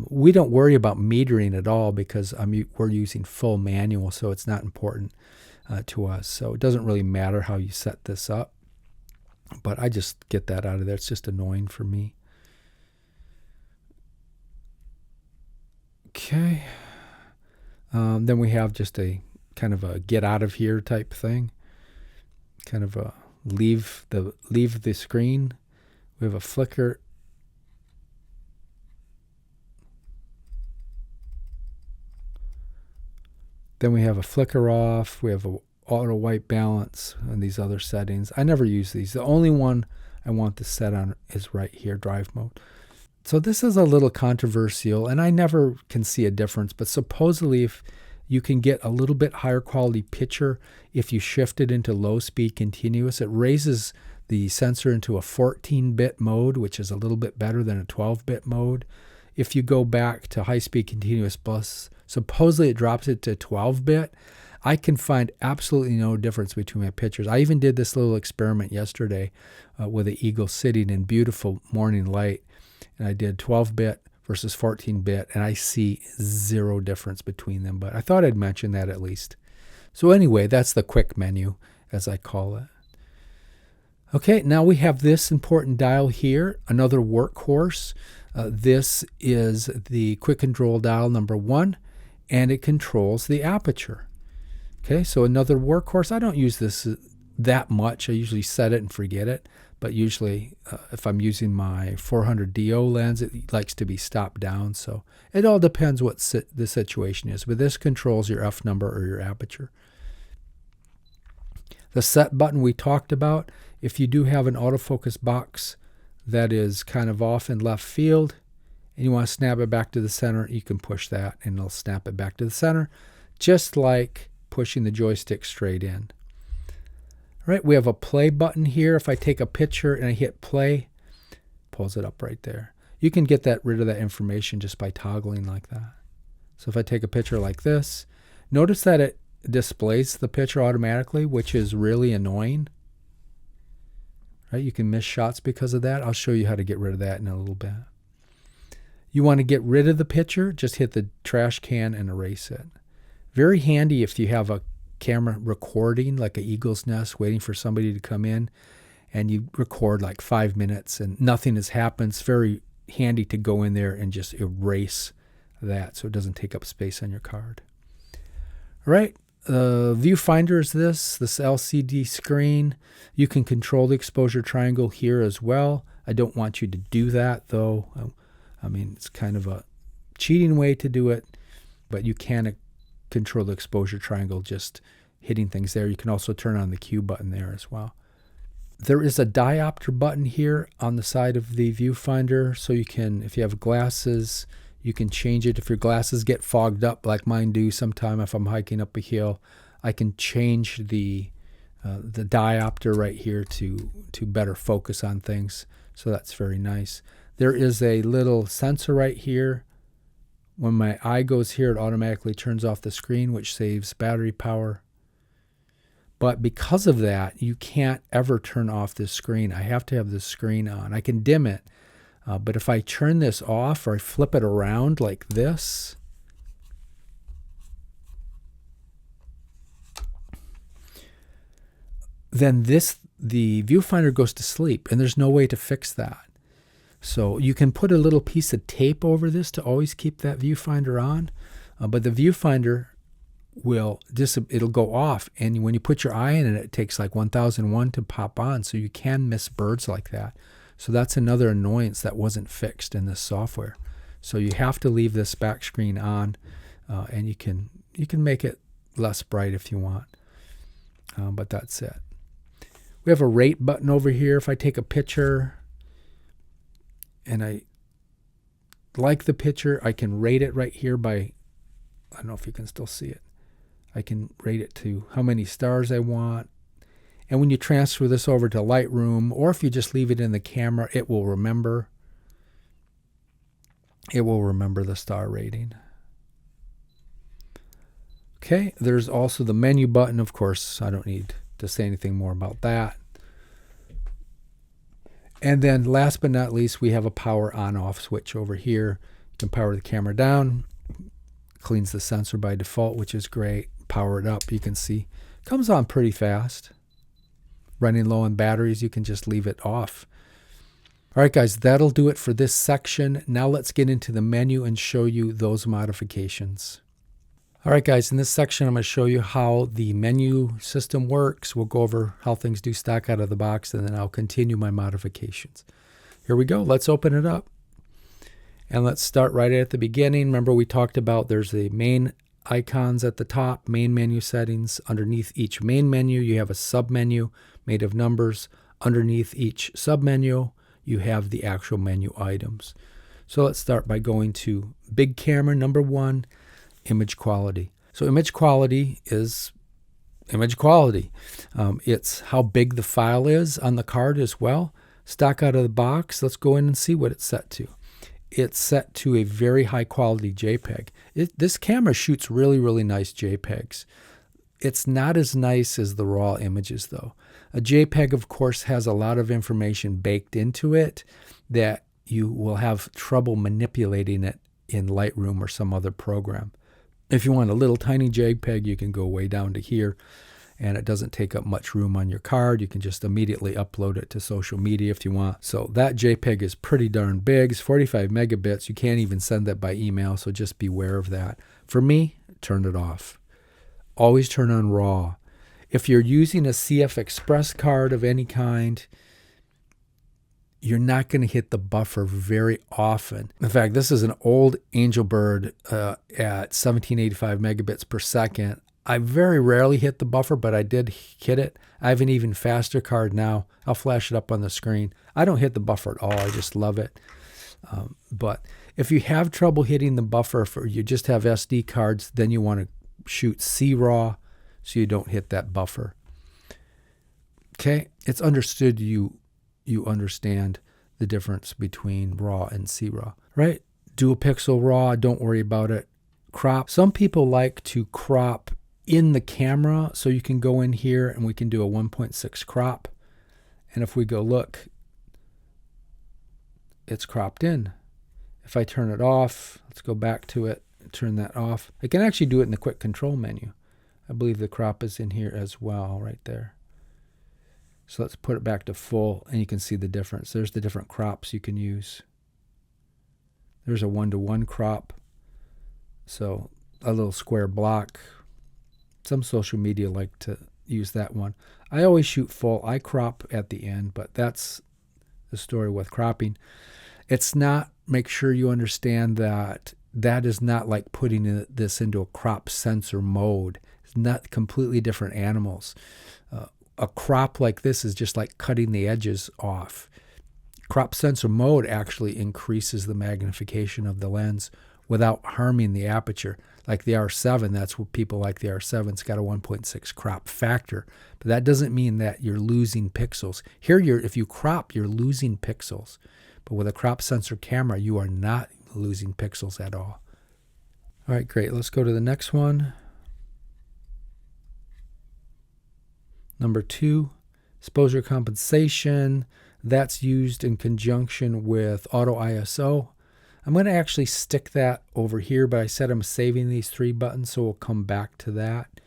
We don't worry about metering at all because we're using full manual, so it's not important to us. So it doesn't really matter how you set this up, but I just get that out of there. It's just annoying for me. Okay. Then we have just a kind of a get out of here type thing, kind of a leave the screen. We have a flicker. Then we have a flicker off. We have a auto white balance and these other settings. I never use these. The only one I want to set on is right here, drive mode. So this is a little controversial, and I never can see a difference, but supposedly if you can get a little bit higher quality picture if you shift it into low speed continuous. It raises the sensor into a 14-bit mode, which is a little bit better than a 12-bit mode. If you go back to high speed continuous plus, supposedly it drops it to 12-bit. I can find absolutely no difference between my pictures. I even did this little experiment yesterday with an eagle sitting in beautiful morning light, and I did 12-bit versus 14-bit, and I see zero difference between them, but I thought I'd mention that at least. So anyway, that's the quick menu, as I call it. Okay, now we have this important dial here, another workhorse. This is the quick control dial number 1, and it controls the aperture. Okay, so another workhorse. I don't use this that much. I usually set it and forget it. But usually if I'm using my 400 DO lens, it likes to be stopped down. So it all depends what the situation is. But this controls your f number or your aperture. The set button we talked about, if you do have an autofocus box that is kind of off in left field and you want to snap it back to the center, you can push that and it'll snap it back to the center, just like pushing the joystick straight in. All right, we have a play button here. If I take a picture and I hit play, pulls it up right there. You can get rid of that information just by toggling like that. So if I take a picture like this, notice that it displays the picture automatically, which is really annoying. Right? You can miss shots because of that. I'll show you how to get rid of that in a little bit. You want to get rid of the picture, just hit the trash can and erase it. Very handy if you have a camera recording, like an eagle's nest, waiting for somebody to come in, and you record like 5 minutes and nothing has happened. It's very handy to go in there and just erase that so it doesn't take up space on your card. All right. Viewfinder is this LCD screen. You can control the exposure triangle here as well. I don't want you to do that though. I mean, it's kind of a cheating way to do it, but you can control the exposure triangle just hitting things there. You can also turn on the Q button there as well. There is a diopter button here on the side of the viewfinder, so you can, if you have glasses, you can change it. If your glasses get fogged up like mine do sometime if I'm hiking up a hill, I can change the diopter right here to better focus on things. So that's very nice. There is a little sensor right here. When my eye goes here, it automatically turns off the screen, which saves battery power. But because of that, you can't ever turn off this screen. I have to have this screen on. I can dim it. But if I turn this off or I flip it around like this, then the viewfinder goes to sleep, and there's no way to fix that. So you can put a little piece of tape over this to always keep that viewfinder on, but the viewfinder it'll go off, and when you put your eye in it, it takes like 1001 to pop on, so you can miss birds like that. So that's another annoyance that wasn't fixed in this software. So you have to leave this back screen on, and you can make it less bright if you want, but that's it. We have a rate button over here. If I take a picture and I like the picture, I can rate it right here by, I don't know if you can still see it. I can rate it to how many stars I want. And when you transfer this over to Lightroom, or if you just leave it in the camera, it will remember. It will remember the star rating. Okay, there's also the menu button. Of course, I don't need to say anything more about that. And then last but not least, we have a power on-off switch over here. You can power the camera down, cleans the sensor by default, which is great. Power it up, you can see, comes on pretty fast. Running low on batteries, you can just leave it off. All right, guys, that'll do it for this section. Now let's get into the menu and show you those modifications. All right, guys, in this section, I'm going to show you how the menu system works. We'll go over how things do stock out of the box, and then I'll continue my modifications. Here we go. Let's open it up. And let's start right at the beginning. Remember, we talked about there's the main icons at the top, main menu settings. Underneath each main menu, you have a submenu made of numbers. Underneath each submenu, you have the actual menu items. So let's start by going to big camera, number 1, image quality. So image quality is image quality. It's how big the file is on the card as well. Stock out of the box, let's go in and see what it's set to. It's set to a very high quality JPEG. This camera shoots really, really nice JPEGs. It's not as nice as the raw images though. A JPEG, of course, has a lot of information baked into it that you will have trouble manipulating it in Lightroom or some other program. If you want a little tiny JPEG, you can go way down to here, and it doesn't take up much room on your card. You can just immediately upload it to social media if you want. So that JPEG is pretty darn big. It's 45 megabits. You can't even send that by email, so just beware of that. For me, turn it off. Always turn on RAW. If you're using a CF Express card of any kind, you're not going to hit the buffer very often. In fact, this is an old Angelbird at 1785 megabits per second. I very rarely hit the buffer, but I did hit it. I have an even faster card now. I'll flash it up on the screen. I don't hit the buffer at all. I just love it. But if you have trouble hitting the buffer, or you just have SD cards, then you want to shoot CRAW so you don't hit that buffer. Okay, it's understood you understand the difference between RAW and CRAW, right? Dual pixel RAW, don't worry about it. Crop. Some people like to crop in the camera, so you can go in here and we can do a 1.6 crop. And if we go look, it's cropped in. If I turn it off, let's go back to it and turn that off. I can actually do it in the quick control menu. I believe the crop is in here as well, right there. So let's put it back to full, and you can see the difference. There's the different crops you can use. There's a 1-to-1 crop. So a little square block. Some social media like to use that one. I always shoot full. I crop at the end, but that's the story with cropping. It's not, make sure you understand that that is not like putting this into a crop sensor mode. It's not completely different animals. A crop like this is just like cutting the edges off. Crop sensor mode actually increases the magnification of the lens without harming the aperture. Like the R7, that's what people like the R7. It's got a 1.6 crop factor, but that doesn't mean that you're losing pixels. Here, if you crop, you're losing pixels. But with a crop sensor camera, you are not losing pixels at all. All right, great. Let's go to the next one. Number 2, exposure compensation. That's used in conjunction with autoiso. I'm going to actually stick that over here, but I said I'm saving these 3 buttons, so we'll come back to that.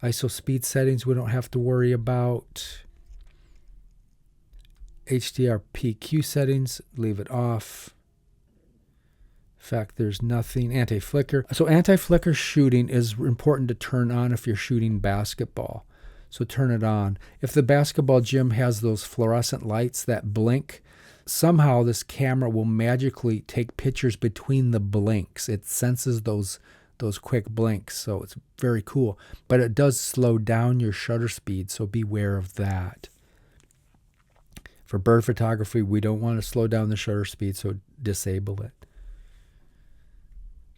ISO speed settings we don't have to worry about. HDR PQ settings, leave it off. In fact, there's nothing. Anti-flicker. So anti-flicker shooting is important to turn on if you're shooting basketball. So turn it on. If the basketball gym has those fluorescent lights that blink, somehow this camera will magically take pictures between the blinks. It senses those quick blinks, so it's very cool. But it does slow down your shutter speed, so beware of that. For bird photography, we don't want to slow down the shutter speed, so disable it.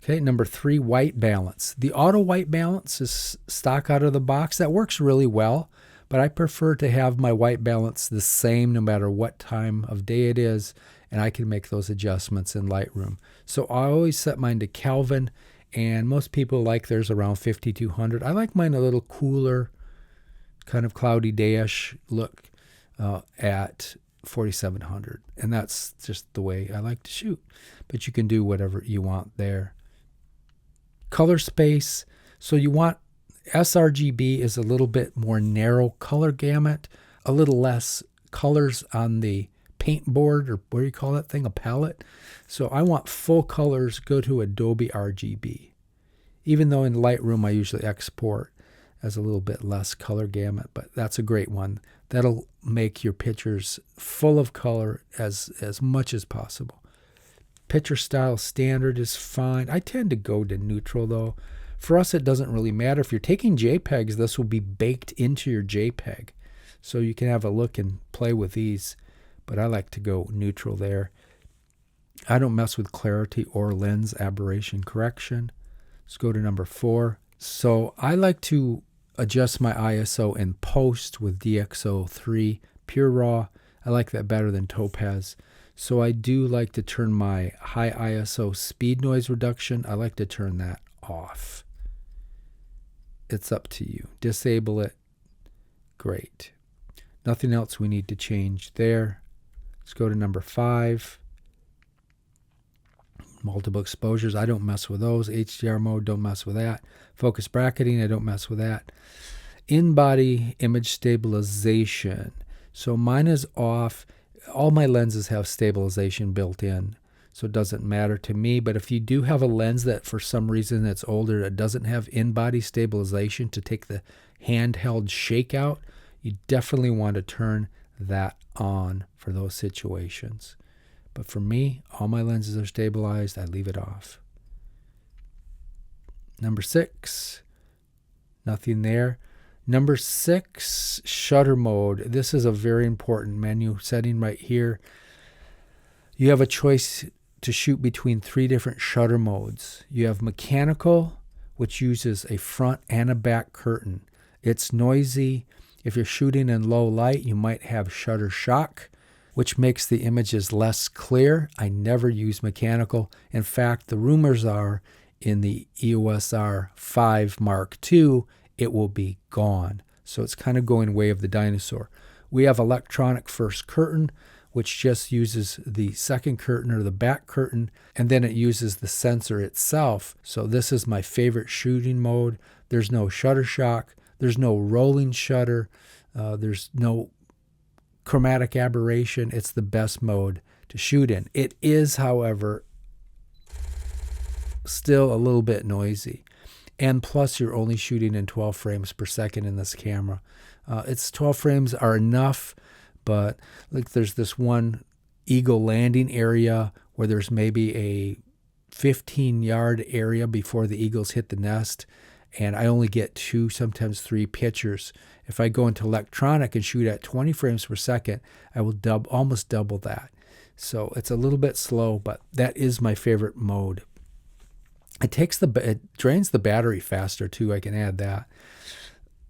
Okay, number 3, white balance. The auto white balance is stock out of the box. That works really well, but I prefer to have my white balance the same no matter what time of day it is, and I can make those adjustments in Lightroom. So I always set mine to Kelvin, and most people like theirs around 5200. I like mine a little cooler, kind of cloudy dayish look at 4700, and that's just the way I like to shoot. But you can do whatever you want there. Color space. So you want sRGB is a little bit more narrow color gamut, a little less colors on the paint board, or what do you call that thing, a palette. So I want full colors, go to Adobe RGB. Even though in Lightroom I usually export as a little bit less color gamut, but that's a great one. That'll make your pictures full of color as much as possible. Picture style standard is fine. I tend to go to neutral though. For us, it doesn't really matter. If you're taking JPEGs, this will be baked into your JPEG. So you can have a look and play with these, but I like to go neutral there. I don't mess with clarity or lens aberration correction. Let's go to number 4. So I like to adjust my ISO in post with DxO3 Pure Raw. I like that better than Topaz. So I do like to turn my high ISO speed noise reduction. I like to turn that off. It's up to you. Disable it. Great. Nothing else we need to change there. Let's go to number 5. Multiple exposures. I don't mess with those. HDR mode, don't mess with that. Focus bracketing, I don't mess with that. In-body image stabilization. So mine is off. All my lenses have stabilization built in. so it doesn't matter to me. But if you do have a lens that for some reason that's older, that doesn't have in-body stabilization to take the handheld shake out, you definitely want to turn that on for those situations. But for me, all my lenses are stabilized. I leave it off. Number 6, nothing there. Number 6, shutter mode. This is a very important menu setting right here. You have a choice to shoot between 3 different shutter modes. You have mechanical, which uses a front and a back curtain. It's noisy. If you're shooting in low light, you might have shutter shock, which makes the images less clear. I never use mechanical. In fact, the rumors are in the EOS R5 Mark II, it will be gone. So it's kind of going way of the dinosaur. We have electronic first curtain, which just uses the second curtain or the back curtain, and then it uses the sensor itself. So this is my favorite shooting mode. There's no shutter shock. There's no rolling shutter. There's no chromatic aberration. It's the best mode to shoot in. It is, however, still a little bit noisy. And plus, you're only shooting in 12 frames per second in this camera. It's 12 frames are enough, but like there's this one eagle landing area where there's maybe a 15-yard area before the eagles hit the nest, and I only get 2, sometimes 3 pictures. If I go into electronic and shoot at 20 frames per second, I will almost double that. So it's a little bit slow, but that is my favorite mode. It drains the battery faster too. I can add that.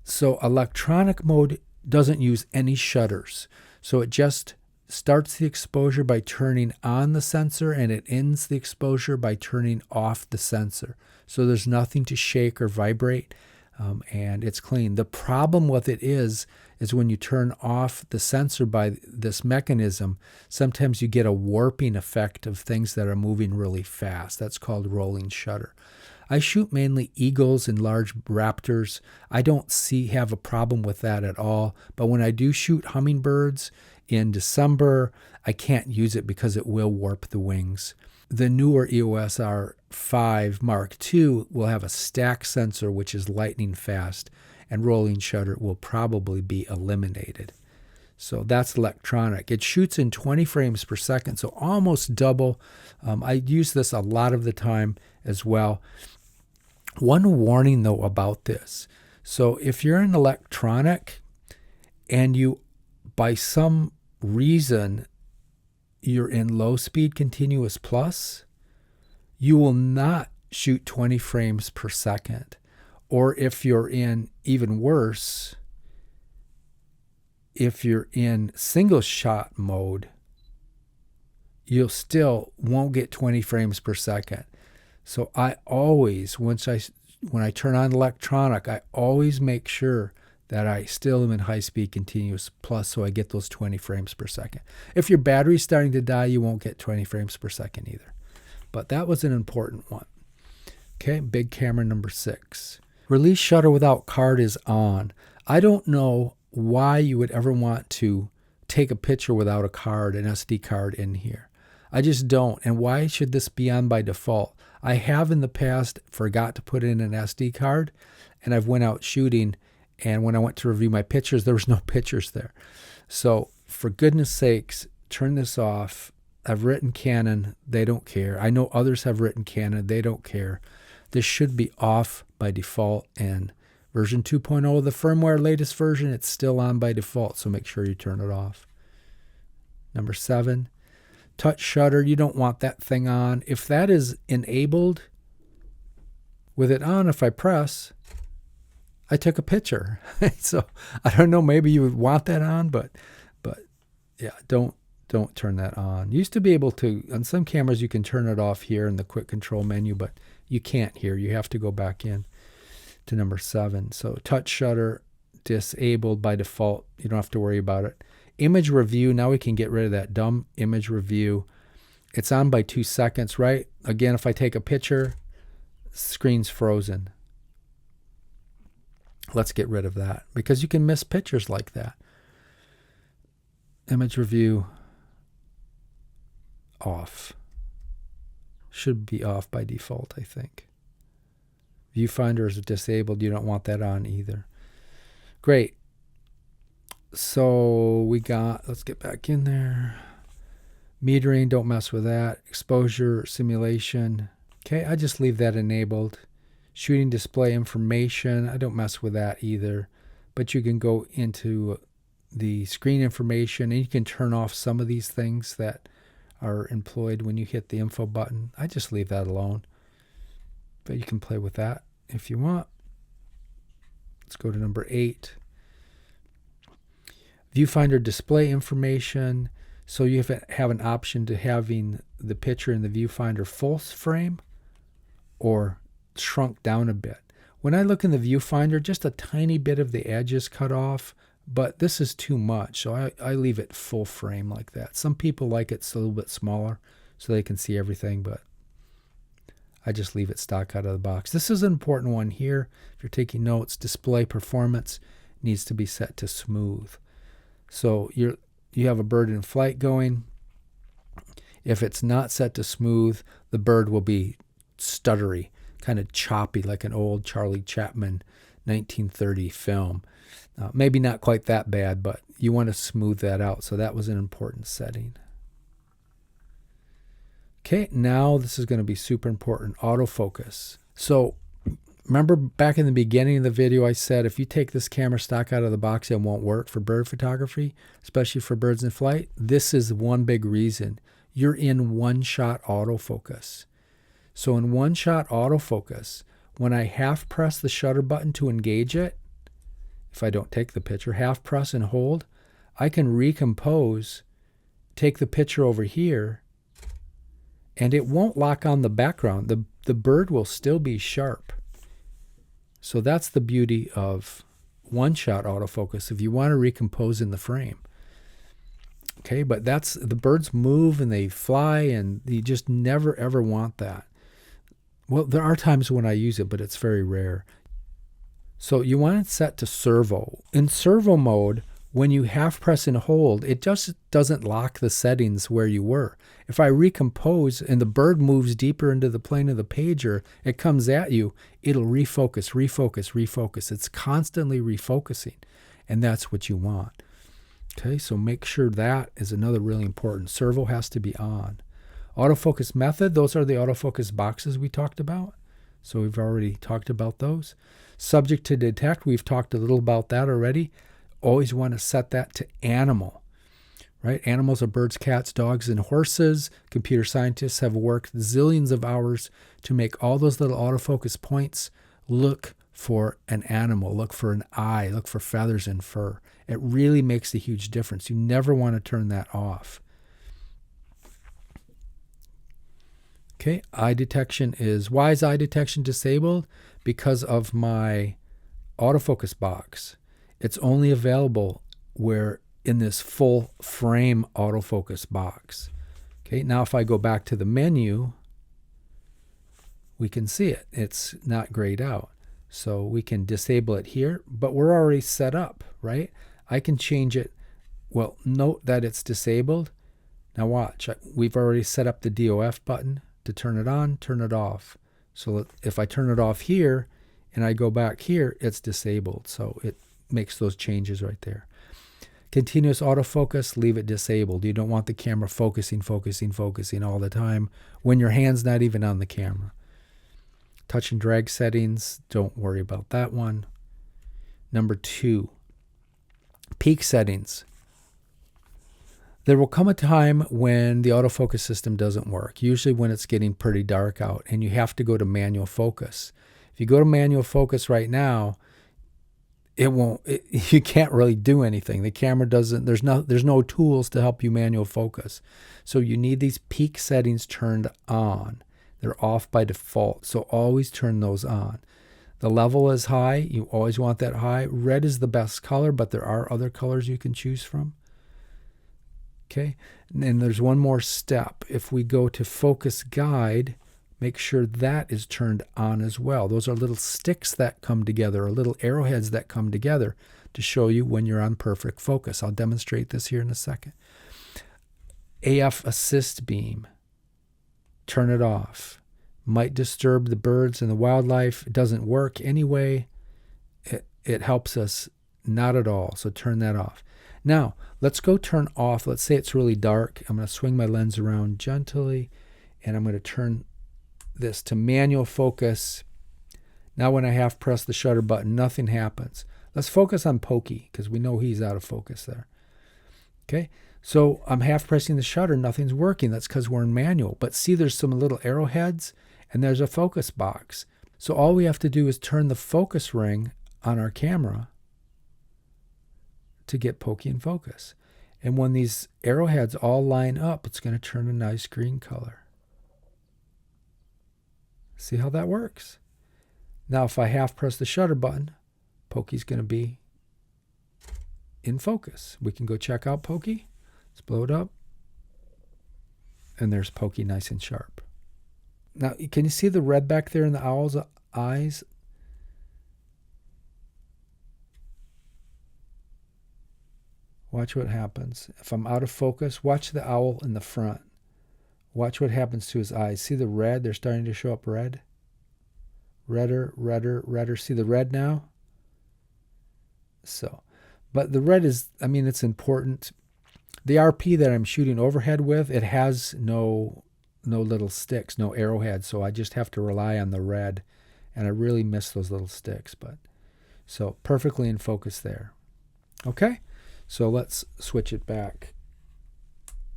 So electronic mode doesn't use any shutters. So it just starts the exposure by turning on the sensor, and it ends the exposure by turning off the sensor. So there's nothing to shake or vibrate, and it's clean. The problem with it is when you turn off the sensor by this mechanism, sometimes you get a warping effect of things that are moving really fast. That's called rolling shutter. I shoot mainly eagles and large raptors. I don't have a problem with that at all. But when I do shoot hummingbirds in December, I can't use it because it will warp the wings. The newer EOS R5 Mark II will have a stack sensor, which is lightning fast, and rolling shutter will probably be eliminated. So that's electronic. It shoots in 20 frames per second, so almost double. I use this a lot of the time as well. One warning, though, about this. So if you're in electronic and you, by some reason, you're in low speed continuous plus, you will not shoot 20 frames per second. Or if you're in, even worse, if you're in single shot mode, you'll still won't get 20 frames per second. So I always, when I turn on electronic, I always make sure that I still am in high-speed continuous plus, so I get those 20 frames per second. If your battery's starting to die, you won't get 20 frames per second either. But that was an important one. Okay, big camera number 6. Release shutter without card is on. I don't know why you would ever want to take a picture without a card, an SD card in here. I just don't. And why should this be on by default? I have in the past forgot to put in an SD card, and I've went out shooting, and when I went to review my pictures, there was no pictures there. So for goodness sakes, turn this off. I've written Canon. They don't care. I know others have written Canon. They don't care. This should be off by default, and version 2.0 the firmware, latest version, it's still on by default, so make sure you turn it off. Number 7, touch shutter. You don't want that thing on. If that is enabled, with it on, if I press, I took a picture. So I don't know, maybe you would want that on, but yeah, don't turn that on. Used to be able to, on some cameras you can turn it off here in the quick control menu, but you can't here. You have to go back in to number 7. So touch shutter disabled by default. You don't have to worry about it. Image review. Now we can get rid of that dumb image review. It's on by 2 seconds, right? Again, if I take a picture, screen's frozen. Let's get rid of that because you can miss pictures like that. Image review off. Should be off by default, I think. Viewfinder is disabled. You don't want that on either. Great. So we got, let's get back in there. Metering, don't mess with that. Exposure, simulation. Okay, I just leave that enabled. Shooting display information, I don't mess with that either. But you can go into the screen information and you can turn off some of these things that are employed when you hit the info button. I just leave that alone. But you can play with that if you want. Let's go to number 8. Viewfinder display information. So you have an option to having the picture in the viewfinder full frame or shrunk down a bit. When I look in the viewfinder, just a tiny bit of the edge is cut off, but this is too much, so I leave it full frame like that. Some people like it a little bit smaller so they can see everything, but I just leave it stock out of the box. This is an important one here. If you're taking notes, display performance needs to be set to smooth. So you have a bird in flight going. If it's not set to smooth, the bird will be stuttery, kind of choppy, like an old Charlie Chaplin 1930 film. Maybe not quite that bad, but you want to smooth that out. So that was an important setting. Okay, now this is going to be super important, autofocus. So remember back in the beginning of the video I said if you take this camera stock out of the box, it won't work for bird photography, especially for birds in flight. This is one big reason. You're in one-shot autofocus. So in one-shot autofocus, when I half press the shutter button to engage it, if I don't take the picture, half press and hold, I can recompose, take the picture over here, and it won't lock on the background. The bird will still be sharp. So that's the beauty of one-shot autofocus if you want to recompose in the frame. Okay, but that's, the birds move and they fly and you just never ever want that. Well, there are times when I use it, but it's very rare. So you want it set to servo. In servo mode, when you half press and hold, it just doesn't lock the settings where you were. If I recompose and the bird moves deeper into the plane of the pager, it comes at you, it'll refocus, refocus, refocus. It's constantly refocusing, and that's what you want. Okay, so make sure that is another really important. Servo has to be on. Autofocus method, those are the autofocus boxes we talked about. So we've already talked about those. Subject to detect, we've talked a little about that already. Always want to set that to animal, right? Animals are birds, cats, dogs, and horses. Computer scientists have worked zillions of hours to make all those little autofocus points look for an animal, look for an eye, look for feathers and fur. It really makes a huge difference. You never want to turn that off. Okay, eye detection is, why is eye detection disabled? Because of my autofocus box. It's only available where in this full frame autofocus box. Okay, now if I go back to the menu, we can see it. It's not grayed out. So we can disable it here, but we're already set up, right? I can change it. Well, note that it's disabled. Now watch, we've already set up the DOF button to turn it on, turn it off. So if I turn it off here and I go back here, it's disabled. So it makes those changes right there. Continuous autofocus, leave it disabled. You don't want the camera focusing all the time when your hand's not even on the camera. Touch and drag settings, don't worry about that one. Number 2, peak settings. There will come a time when the autofocus system doesn't work, usually when it's getting pretty dark out and you have to go to manual focus. If you go to manual focus right now, you can't really do anything. The camera doesn't, there's no tools to help you manual focus. So you need these peak settings turned on. They're off by default, so always turn those on. The level is high, you always want that high. Red is the best color, but there are other colors you can choose from. Okay, and then there's one more step. If we go to focus guide, make sure that is turned on as well. Those are little sticks that come together, or little arrowheads that come together to show you when you're on perfect focus. I'll demonstrate this here in a second. AF assist beam. turn it off. Might disturb the birds and the wildlife. It doesn't work anyway. It helps us not at all, so turn that off. Now, let's go turn off. Let's say it's really dark. I'm going to swing my lens around gently, and I'm going to turn this to manual focus. Now when I half press the shutter button, nothing happens. Let's focus on Pokey, because we know he's out of focus there. Okay, so I'm half pressing the shutter, nothing's working. That's because we're in manual. But see, there's some little arrowheads, and there's a focus box. So all we have to do is turn the focus ring on our camera to get Pokey in focus. And when these arrowheads all line up, it's going to turn a nice green color. See how that works? Now if I half press the shutter button, Pokey's going to be in focus. We can go check out Pokey. Let's blow it up. And there's Pokey nice and sharp. Now, can you see the red back there in the owl's eyes? Watch what happens. If I'm out of focus, watch the owl in the front. Watch what happens to his eyes. See the red? They're starting to show up red. Redder, redder, redder. See the red now? So, but the red is, I mean, it's important. The RP that I'm shooting overhead with, it has no little sticks, no arrowheads, so I just have to rely on the red, and I really miss those little sticks. But so perfectly in focus there. Okay, so let's switch it back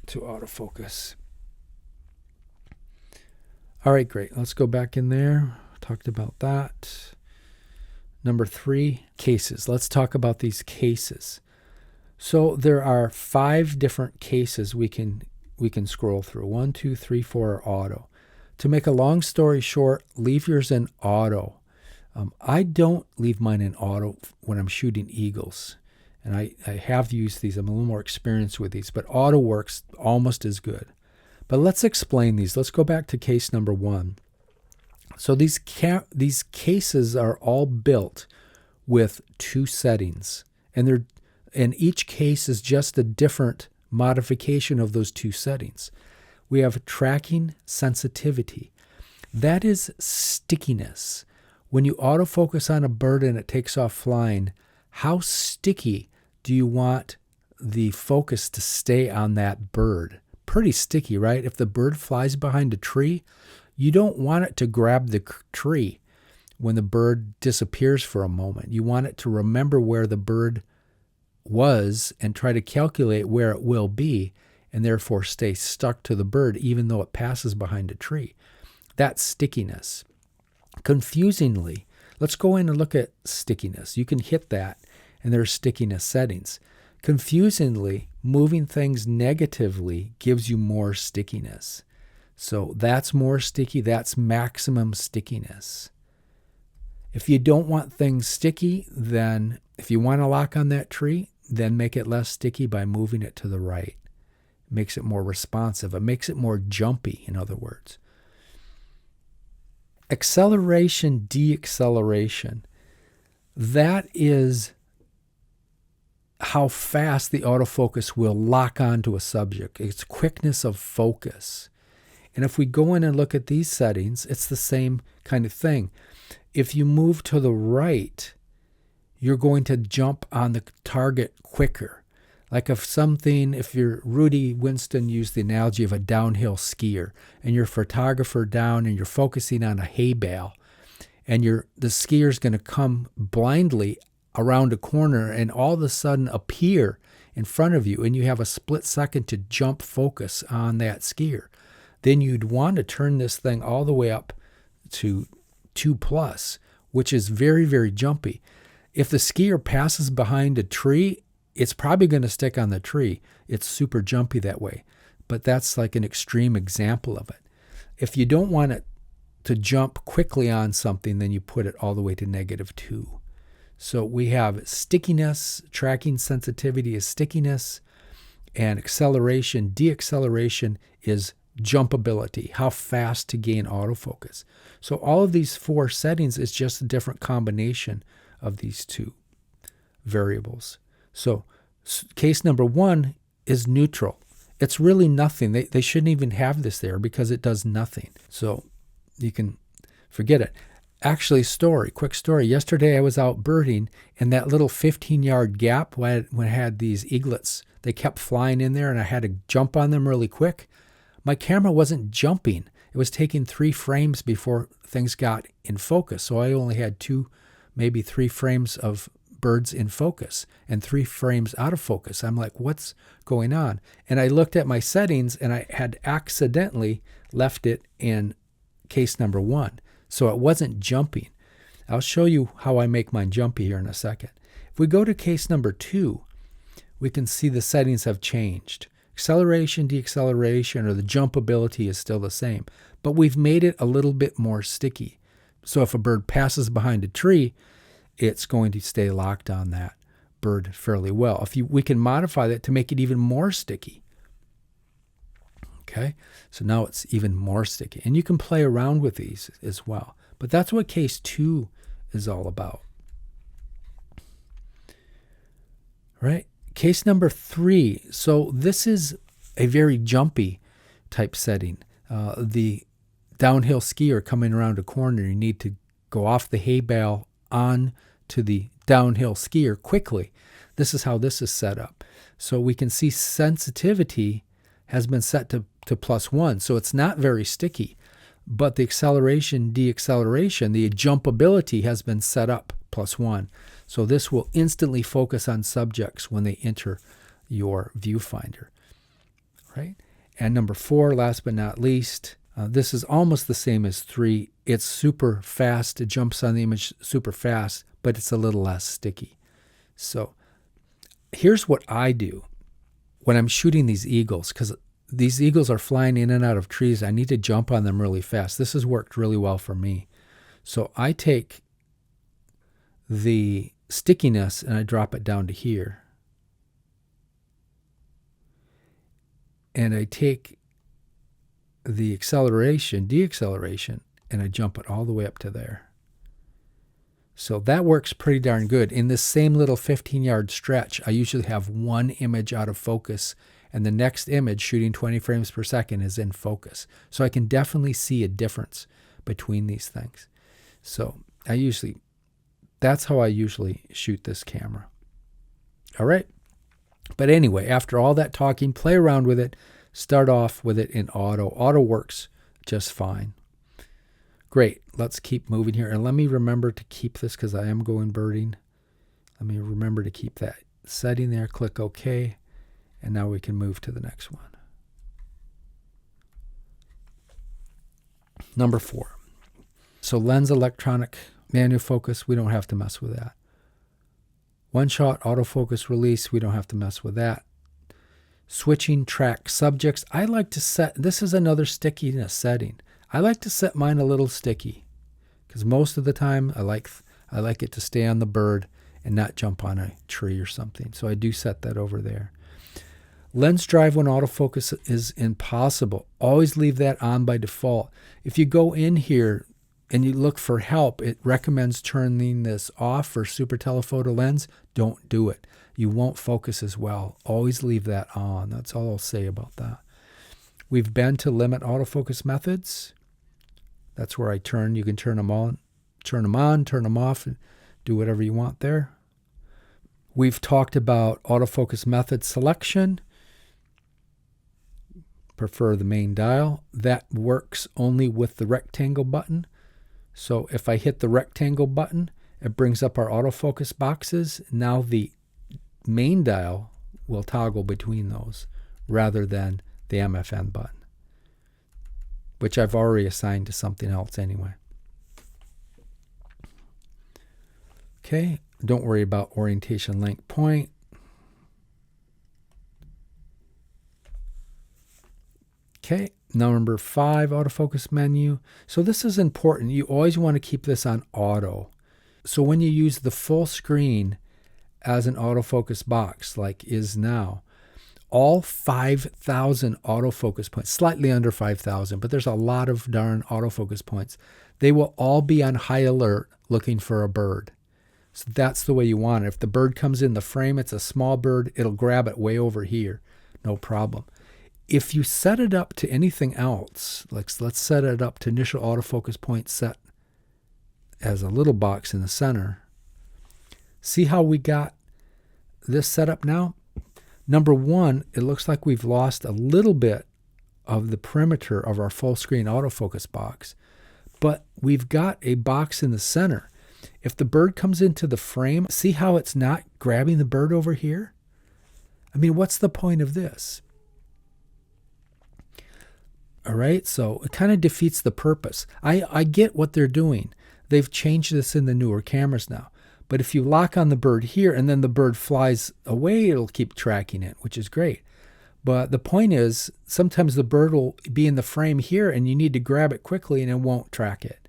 to autofocus. All right, great. Let's go back in there. Talked about that. Number 3, cases. Let's talk about these cases. So there are 5 different cases we can scroll through. 1, 2, 3, 4 are auto. To make a long story short, leave yours in auto. I don't leave mine in auto when I'm shooting eagles. And I have used these. I'm a little more experienced with these. But auto works almost as good. But let's explain these. Let's go back to case number 1. So these cases are all built with 2 settings. And each case is just a different modification of those 2 settings. We have tracking sensitivity. That is stickiness. When you autofocus on a bird and it takes off flying, how sticky do you want the focus to stay on that bird? Pretty sticky, right? If the bird flies behind a tree, you don't want it to grab the tree when the bird disappears for a moment. You want it to remember where the bird was and try to calculate where it will be, and therefore stay stuck to the bird even though it passes behind a tree. That's stickiness. Confusingly, let's go in and look at stickiness. You can hit that, and there are stickiness settings. Confusingly, moving things negatively gives you more stickiness. So that's more sticky. That's maximum stickiness. If you don't want things sticky, then if you want to lock on that tree, then make it less sticky by moving it to the right. It makes it more responsive. It makes it more jumpy, in other words. Acceleration, deacceleration. That is how fast the autofocus will lock onto a subject. It's quickness of focus. And if we go in and look at these settings, it's the same kind of thing. If you move to the right, you're going to jump on the target quicker. Like if you're Rudy Winston used the analogy of a downhill skier, and you're a photographer down and you're focusing on a hay bale, and the skier's going to come blindly around a corner and all of a sudden appear in front of you, and you have a split second to jump focus on that skier. Then you'd want to turn this thing all the way up to 2+, which is very, very jumpy. If the skier passes behind a tree, it's probably going to stick on the tree. It's super jumpy that way. But that's like an extreme example of it. If you don't want it to jump quickly on something, then you put it all the way to -2. So we have stickiness, tracking sensitivity is stickiness, and acceleration, deacceleration is jumpability, how fast to gain autofocus. So all of these 4 settings is just a different combination of these 2 variables. So case number 1 is neutral. it's really nothing. They shouldn't even have this there because it does nothing. So you can forget it. Actually, quick story. Yesterday I was out birding, and that little 15-yard gap when I had these eaglets, they kept flying in there, and I had to jump on them really quick. My camera wasn't jumping. It was taking 3 frames before things got in focus. So I only had 2, maybe 3 frames of birds in focus and 3 frames out of focus. I'm like, what's going on? And I looked at my settings, and I had accidentally left it in case number 1. So it wasn't jumping. I'll show you how I make mine jumpy here in a second. If we go to case number 2, we can see the settings have changed. Acceleration, deceleration, or the jumpability is still the same, but we've made it a little bit more sticky. So if a bird passes behind a tree, it's going to stay locked on that bird fairly well. We can modify that to make it even more sticky. Okay, so now it's even more sticky. And you can play around with these as well. But that's what case 2 is all about. Right? Case number 3. So this is a very jumpy type setting. The downhill skier coming around a corner, you need to go off the hay bale on to the downhill skier quickly. This is how this is set up. So we can see sensitivity has been set to +1, so it's not very sticky. But the acceleration, deceleration, the jumpability has been set up +1. So this will instantly focus on subjects when they enter your viewfinder. Right? And number 4, last but not least, this is almost the same as 3. It's super fast. It jumps on the image super fast, but it's a little less sticky. So here's what I do when I'm shooting these eagles, because these eagles are flying in and out of trees. I need to jump on them really fast. This has worked really well for me. So I take the stickiness and I drop it down to here. And I take the acceleration, deceleration, and I jump it all the way up to there. So that works pretty darn good. In this same little 15-yard stretch, I usually have 1 image out of focus, and the next image, shooting 20 frames per second, is in focus. So I can definitely see a difference between these things. So that's how I usually shoot this camera. All right. But anyway, after all that talking, play around with it. Start off with it in auto. Auto works just fine. Great. Let's keep moving here. And let me remember to keep this because I am going birding. Let me remember to keep that setting there. Click OK. And now we can move to the next one. Number 4. So lens electronic manual focus, we don't have to mess with that. One-shot autofocus release, we don't have to mess with that. Switching track subjects, I like to set, this is another stickiness setting. I like to set mine a little sticky because most of the time I like it to stay on the bird and not jump on a tree or something. So I do set that over there. Lens drive when autofocus is impossible. Always leave that on by default. If you go in here and you look for help, it recommends turning this off for super telephoto lens. Don't do it. You won't focus as well. Always leave that on. That's all I'll say about that. We've been to limit autofocus methods. That's where you can turn them on, turn them off, and do whatever you want there. We've talked about autofocus method selection. Prefer the main dial. That works only with the rectangle button. So if I hit the rectangle button, it brings up our autofocus boxes. Now the main dial will toggle between those rather than the MFN button, which I've already assigned to something else anyway. Okay, don't worry about orientation length point. Okay, number 5, autofocus menu. So this is important. You always want to keep this on auto. So when you use the full screen as an autofocus box, like is now, all 5,000 autofocus points, slightly under 5,000, but there's a lot of darn autofocus points. They will all be on high alert looking for a bird. So that's the way you want it. If the bird comes in the frame, it's a small bird, it'll grab it way over here. No problem. If you set it up to anything else, like let's set it up to initial autofocus point set as a little box in the center. See how we got this set up now? Number one, it looks like we've lost a little bit of the perimeter of our full screen autofocus box, but we've got a box in the center. If the bird comes into the frame, see how it's not grabbing the bird over here? I mean, what's the point of this? All right, so it kind of defeats the purpose. I get what they're doing. They've changed this in the newer cameras now. But if you lock on the bird here and then the bird flies away, it'll keep tracking it, which is great. But the point is, sometimes the bird will be in the frame here and you need to grab it quickly and it won't track it.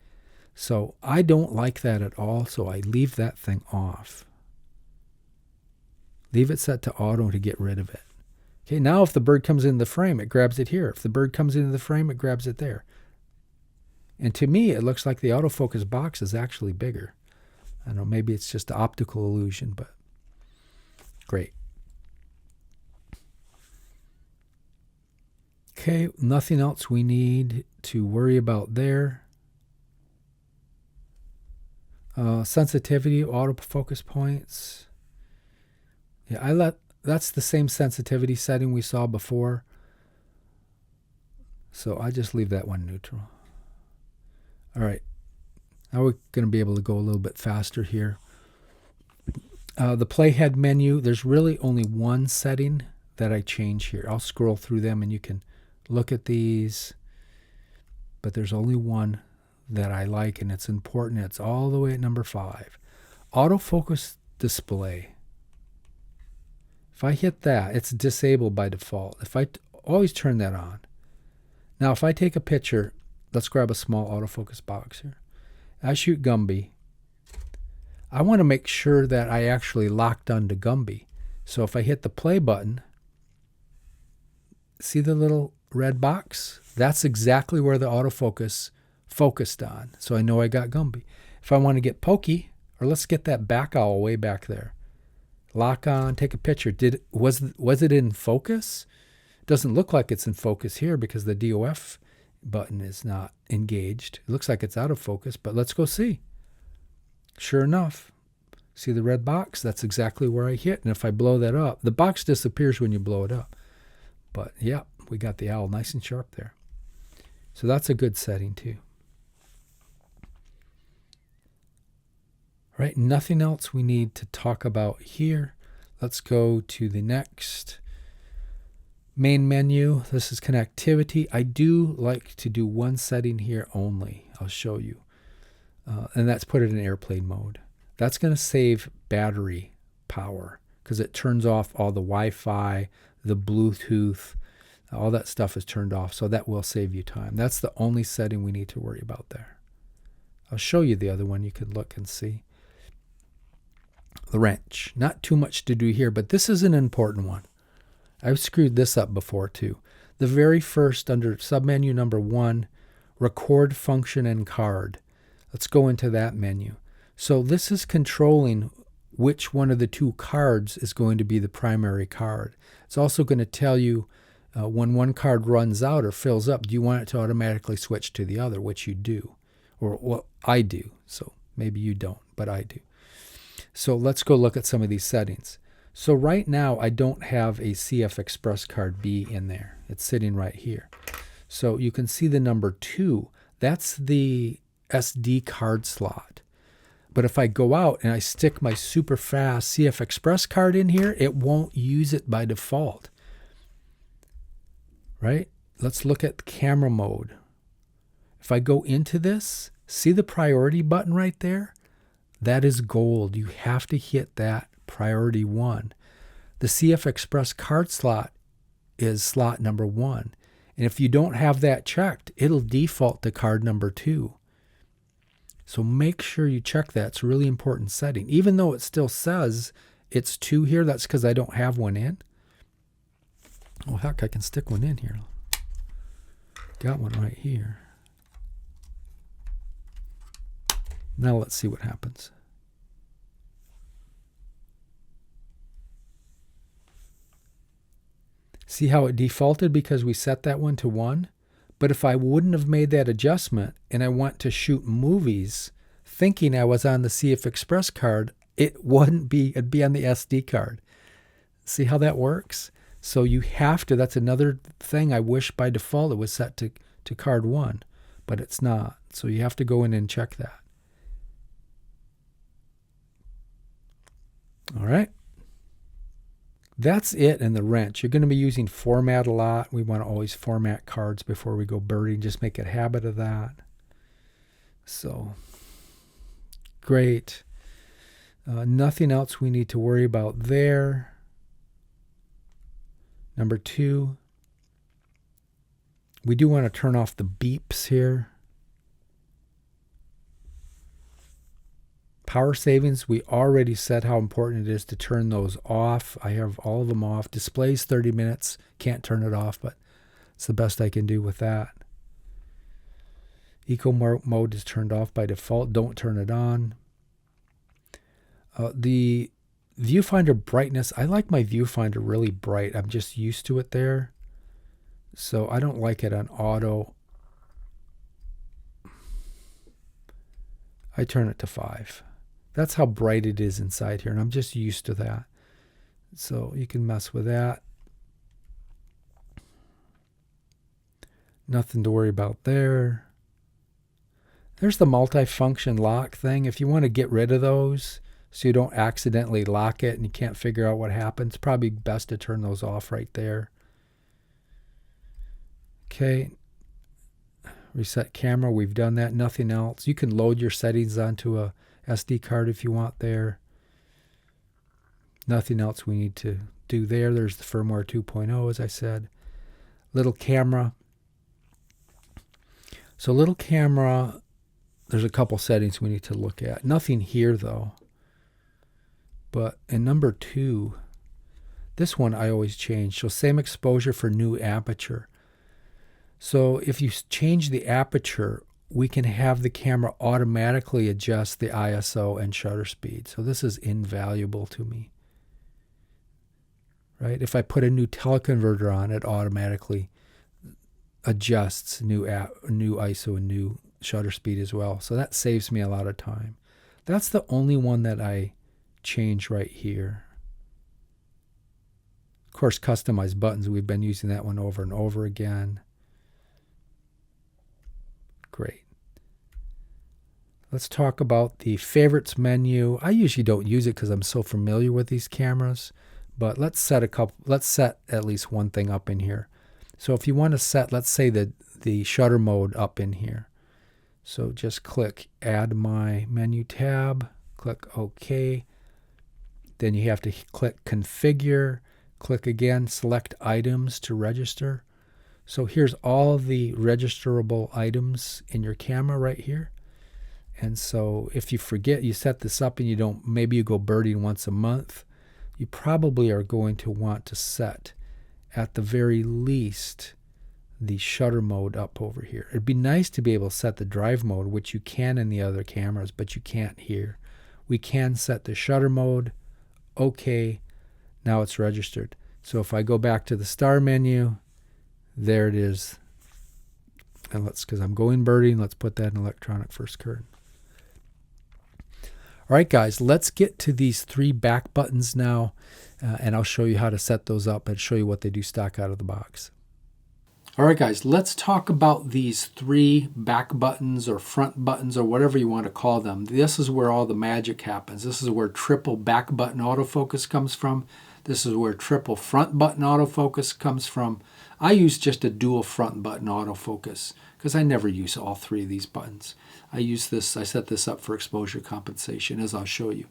So I don't like that at all, so I leave that thing off. Leave it set to auto to get rid of it. Okay, now if the bird comes in the frame, it grabs it here. If the bird comes into the frame, it grabs it there. And to me, it looks like the autofocus box is actually bigger. I don't know, maybe it's just an optical illusion, but great. Okay, nothing else we need to worry about there. Sensitivity, autofocus points. Yeah, that's the same sensitivity setting we saw before. So I just leave that one neutral. All right. Now we're going to be able to go a little bit faster here. The playhead menu, there's really only one setting that I change here. I'll scroll through them and you can look at these. But there's only one that I like and it's important. It's all the way at number 5. Autofocus display. If I hit that, it's disabled by default. If I always turn that on. Now if I take a picture, let's grab a small autofocus box here. I shoot Gumby. I want to make sure that I actually locked onto Gumby. So if I hit the play button, see the little red box? That's exactly where the autofocus focused on. So I know I got Gumby. If I want to get pokey, or let's get that back owl way back there. Lock on, take a picture. Was it in focus? It doesn't look like it's in focus here because the DOF button is not engaged. It looks like it's out of focus, but let's go see. Sure enough, see the red box? That's exactly where I hit. And if I blow that up, the box disappears when you blow it up. But yeah, we got the owl nice and sharp there. So that's a good setting too. All right, nothing else we need to talk about here. Let's go to the next main menu. This is connectivity. I do like to do one setting here only. I'll show you. And that's put it in airplane mode. That's going to save battery power because it turns off all the Wi-Fi, the Bluetooth, all that stuff is turned off. So that will save you time. That's the only setting we need to worry about there. I'll show you the other one. You can look and see. The wrench. Not too much to do here, but this is an important one. I've screwed this up before too. The very first under submenu number 1, record function and card. Let's go into that menu. So this is controlling which one of the two cards is going to be the primary card. It's also going to tell you when one card runs out or fills up, do you want it to automatically switch to the other, which you do. Or well, I do. So maybe you don't, but I do. So let's go look at some of these settings. So right now I don't have a CF Express card B in there. It's sitting right here. So you can see the number 2. That's the SD card slot. But if I go out and I stick my super fast CF Express card in here, it won't use it by default. Right? Let's look at camera mode. If I go into this, see the priority button right there? That is gold. You have to hit that priority 1. The CF Express card slot is slot number 1. And if you don't have that checked, it'll default to card number 2. So make sure you check that. It's a really important setting. Even though it still says it's 2 here, that's because I don't have one in. Oh, heck, I can stick one in here. Got one right here. Now let's see what happens. See how it defaulted because we set that one to 1? But if I wouldn't have made that adjustment and I went to shoot movies thinking I was on the CF Express card, it wouldn't be, it'd be on the SD card. See how that works? So you have to, that's another thing I wish by default it was set to card 1, but it's not. So you have to go in and check that. All right. That's it in the wrench. You're going to be using format a lot. We want to always format cards before we go birding. Just make a habit of that. So, great. Nothing else we need to worry about there. Number 2, we do want to turn off the beeps here. Power savings, we already said how important it is to turn those off. I have all of them off. Displays 30 minutes. Can't turn it off, but it's the best I can do with that. Eco mode is turned off by default. Don't turn it on. The viewfinder brightness, I like my viewfinder really bright. I'm just used to it there. So I don't like it on auto. I turn it to 5. That's how bright it is inside here, and I'm just used to that. So you can mess with that. Nothing to worry about there. There's the multi-function lock thing. If you want to get rid of those so you don't accidentally lock it and you can't figure out what happens, probably best to turn those off right there. Okay. Reset camera, we've done that. Nothing else. You can load your settings onto a SD card if you want there. Nothing else we need to do there. There's the firmware 2.0, as I said. Little camera. So little camera, there's a couple settings we need to look at. Nothing here though. But in number 2, this one I always change. So same exposure for new aperture. So if you change the aperture, we can have the camera automatically adjust the ISO and shutter speed. So this is invaluable to me. Right? If I put a new teleconverter on, it automatically adjusts new ISO and new shutter speed as well. So that saves me a lot of time. That's the only one that I change right here. Of course, customized buttons, we've been using that one over and over again. Great. Let's talk about the favorites menu. I usually don't use it because I'm so familiar with these cameras, but let's set at least one thing up in here. So if you want to set, let's say the shutter mode up in here. So just click Add My Menu tab, click OK. Then you have to click Configure, click again, select Items to register. So here's all the registerable items in your camera right here. And so if you forget, you set this up and you don't, maybe you go birding once a month, you probably are going to want to set at the very least the shutter mode up over here. It'd be nice to be able to set the drive mode, which you can in the other cameras, but you can't here. We can set the shutter mode. Okay, now it's registered. So if I go back to the star menu, there it is. And because I'm going birding, let's put that in electronic first curtain. All right, guys, let's get to these 3 back buttons now, and I'll show you how to set those up and show you what they do stock out of the box. All right, guys, let's talk about these 3 back buttons or front buttons or whatever you want to call them. This is where all the magic happens. This is where triple back button autofocus comes from. This is where triple front button autofocus comes from. I use just a dual front button autofocus because I never use all 3 of these buttons. I set this up for exposure compensation, as I'll show you.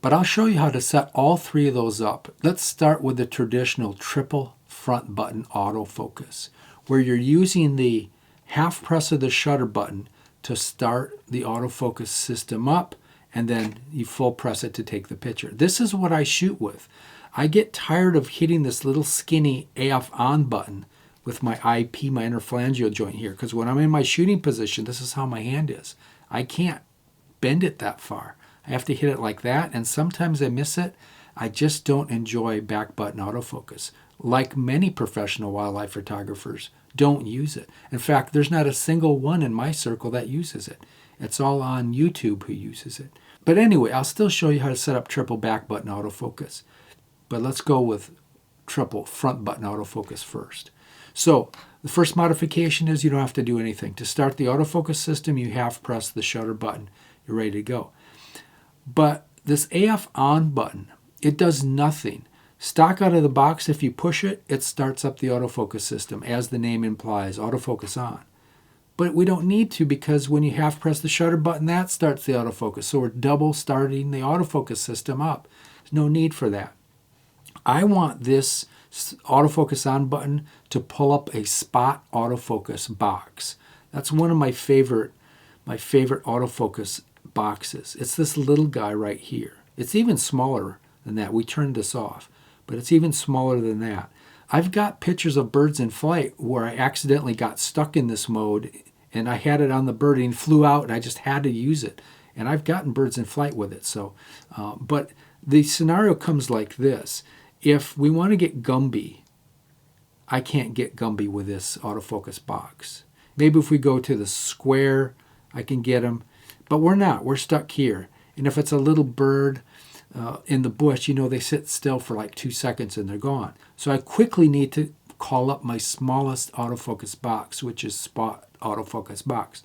But I'll show you how to set all 3 of those up. Let's start with the traditional triple front button autofocus, where you're using the half press of the shutter button to start the autofocus system up, and then you full press it to take the picture. This is what I shoot with. I get tired of hitting this little skinny AF on button with my IP, my interphalangeal joint here, because when I'm in my shooting position, this is how my hand is. I can't bend it that far. I have to hit it like that, and sometimes I miss it. I just don't enjoy back button autofocus. Like many professional wildlife photographers, don't use it. In fact, there's not a single one in my circle that uses it. It's all on YouTube who uses it. But anyway, I'll still show you how to set up triple back button autofocus. But let's go with triple front button autofocus first. So the first modification is you don't have to do anything. To start the autofocus system, you half press the shutter button. You're ready to go. But this AF on button, it does nothing. Stock out of the box, if you push it, it starts up the autofocus system, as the name implies, autofocus on. But we don't need to, because when you half press the shutter button, that starts the autofocus. So we're double starting the autofocus system up. There's no need for that. I want this autofocus on button to pull up a spot autofocus box. That's one of my favorite autofocus boxes. It's this little guy right here. It's even smaller than that. We turned this off, but it's even smaller than that. I've got pictures of birds in flight where I accidentally got stuck in this mode and I had it on the bird and flew out and I just had to use it. And I've gotten birds in flight with it. So, but the scenario comes like this. If we want to get Gumby, I can't get Gumby with this autofocus box. Maybe if we go to the square, I can get him. But we're not. We're stuck here. And if it's a little bird in the bush, you know, they sit still for like 2 seconds and they're gone. So I quickly need to call up my smallest autofocus box, which is spot autofocus box.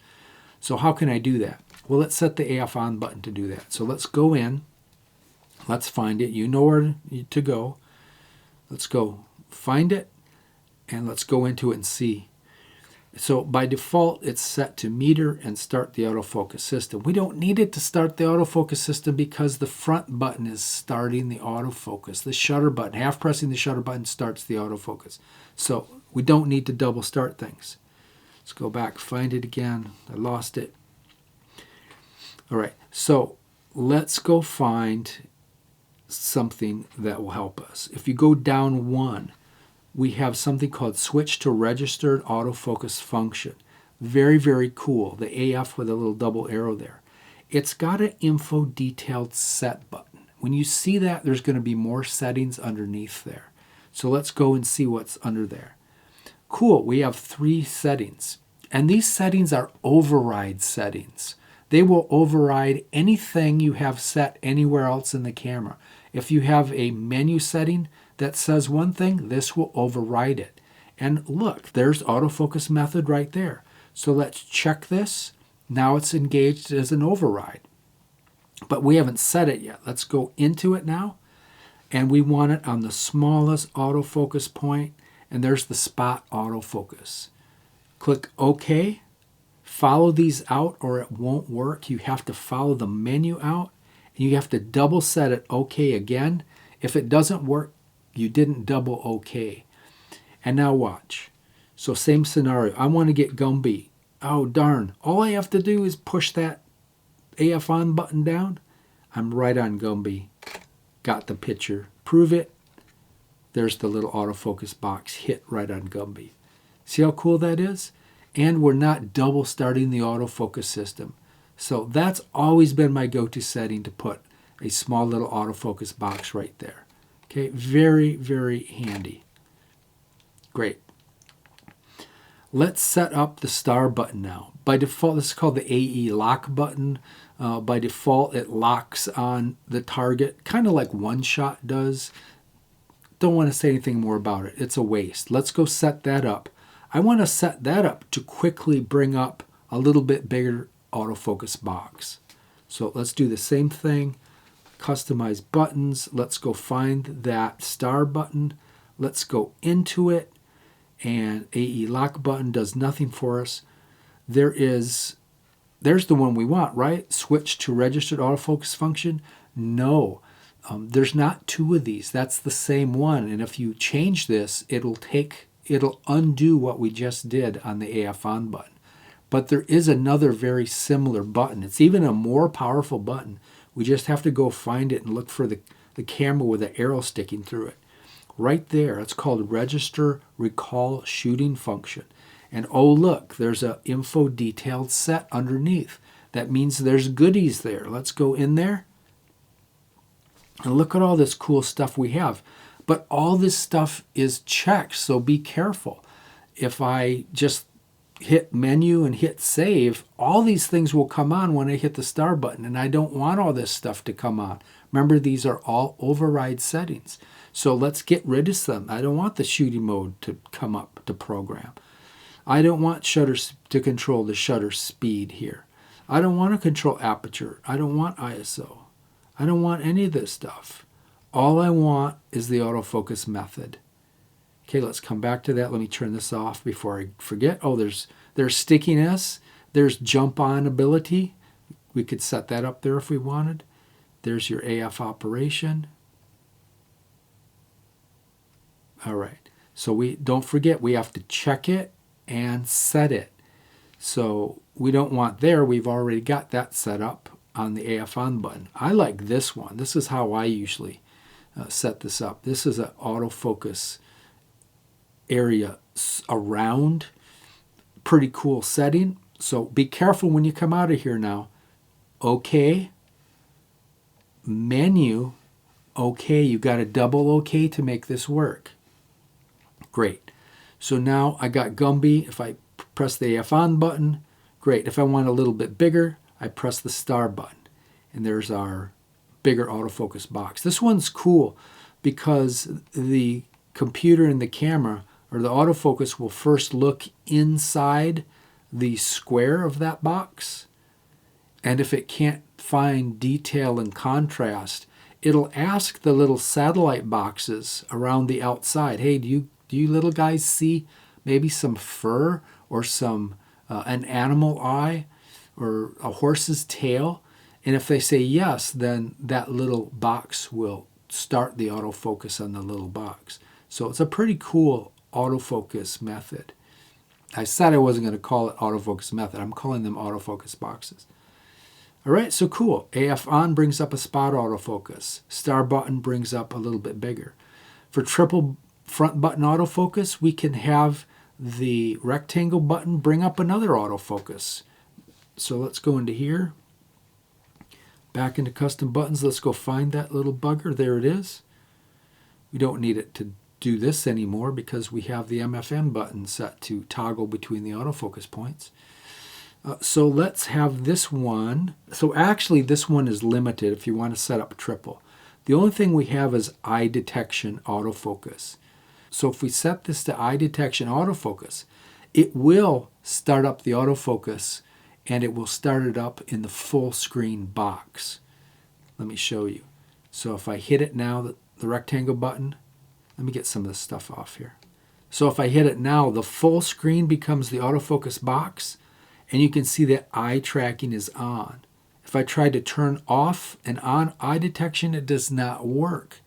So how can I do that? Well, let's set the AF on button to do that. So let's go in. Let's find it. You know where to go. Let's go find it, and let's go into it and see. So by default, it's set to meter and start the autofocus system. We don't need it to start the autofocus system because the front button is starting the autofocus. The shutter button, half pressing the shutter button starts the autofocus. So we don't need to double start things. Let's go back, find it again. I lost it. All right, so let's go find something that will help us. If you go down one, we have something called switch to registered autofocus function. Very, very cool. The AF with a little double arrow there. It's got an info detailed set button. When you see that, there's going to be more settings underneath there. So let's go and see what's under there. Cool, we have 3 settings. And these settings are override settings. They will override anything you have set anywhere else in the camera. If you have a menu setting that says one thing, this will override it. And look, there's autofocus method right there. So let's check this. Now it's engaged as an override. But we haven't set it yet. Let's go into it now. And we want it on the smallest autofocus point. And there's the spot autofocus. Click OK. Follow these out or it won't work. You have to follow the menu out. And you have to double set it OK again. If it doesn't work, you didn't double OK. And now watch. So same scenario. I want to get Gumby. Oh, darn. All I have to do is push that AF on button down. I'm right on Gumby. Got the picture. Prove it. There's the little autofocus box. Hit right on Gumby. See how cool that is? And we're not double starting the autofocus system. So that's always been my go-to setting, to put a small little autofocus box right there. Okay, very, very handy. Great. Let's set up the star button now. By default, this is called the AE lock button. By default, it locks on the target, kind of like One Shot does. Don't want to say anything more about it. It's a waste. Let's go set that up. I want to set that up to quickly bring up a little bit bigger autofocus box. So let's do the same thing. Customize buttons. Let's go find that star button. Let's go into it. And AE lock button does nothing for us. There's the one we want, right? Switch to registered autofocus function. No, there's not 2 of these. That's the same one. And if you change this, it'll undo what we just did on the AF on button. But there is another very similar button. It's even a more powerful button. We just have to go find it and look for the camera with the arrow sticking through it. Right there, it's called Register Recall Shooting Function. And oh look, there's an info detailed set underneath. That means there's goodies there. Let's go in there. And look at all this cool stuff we have. But all this stuff is checked, so be careful. If I just hit menu and hit save, all these things will come on when I hit the star button, and I don't want all this stuff to come on. Remember, these are all override settings. So let's get rid of some. I don't want the shooting mode to come up to program. I don't want shutters to control the shutter speed here. I don't want to control aperture. I don't want ISO. I don't want any of this stuff. All I want is the autofocus method. Okay, let's come back to that. Let me turn this off before I forget. Oh, there's stickiness. There's jump on ability. We could set that up there if we wanted. There's your AF operation. All right. So we don't forget, we have to check it and set it. So we don't want there. We've already got that set up on the AF on button. I like this one. This is how I usually set this up. This is an autofocus area around. Pretty cool setting. So be careful when you come out of here now. OK. Menu. OK. You got a double OK to make this work. Great. So now I got Gumby. If I press the AF on button, great. If I want a little bit bigger, I press the star button. And there's our bigger autofocus box. This one's cool because the computer and the camera, or the autofocus, will first look inside the square of that box. And if it can't find detail and contrast, it'll ask the little satellite boxes around the outside, hey, do you little guys see maybe some fur or some an animal eye or a horse's tail? And if they say yes, then that little box will start the autofocus on the little box. So it's a pretty cool autofocus method. I said I wasn't going to call it autofocus method. I'm calling them autofocus boxes. All right, so cool. AF on brings up a spot autofocus. Star button brings up a little bit bigger. For triple front button autofocus, we can have the rectangle button bring up another autofocus. So let's go into here. Back into custom buttons. Let's go find that little bugger. There it is. We don't need it to do this anymore because we have the MFN button set to toggle between the autofocus points. So let's have this one. So actually this one is limited if you want to set up triple. The only thing we have is eye detection autofocus. So if we set this to eye detection autofocus, it will start up the autofocus and it will start it up in the full screen box. Let me show you. So if I hit it now, the rectangle button, let me get some of this stuff off here. So if I hit it now, the full screen becomes the autofocus box, and you can see that eye tracking is on. If I try to turn off and on eye detection, it does not work.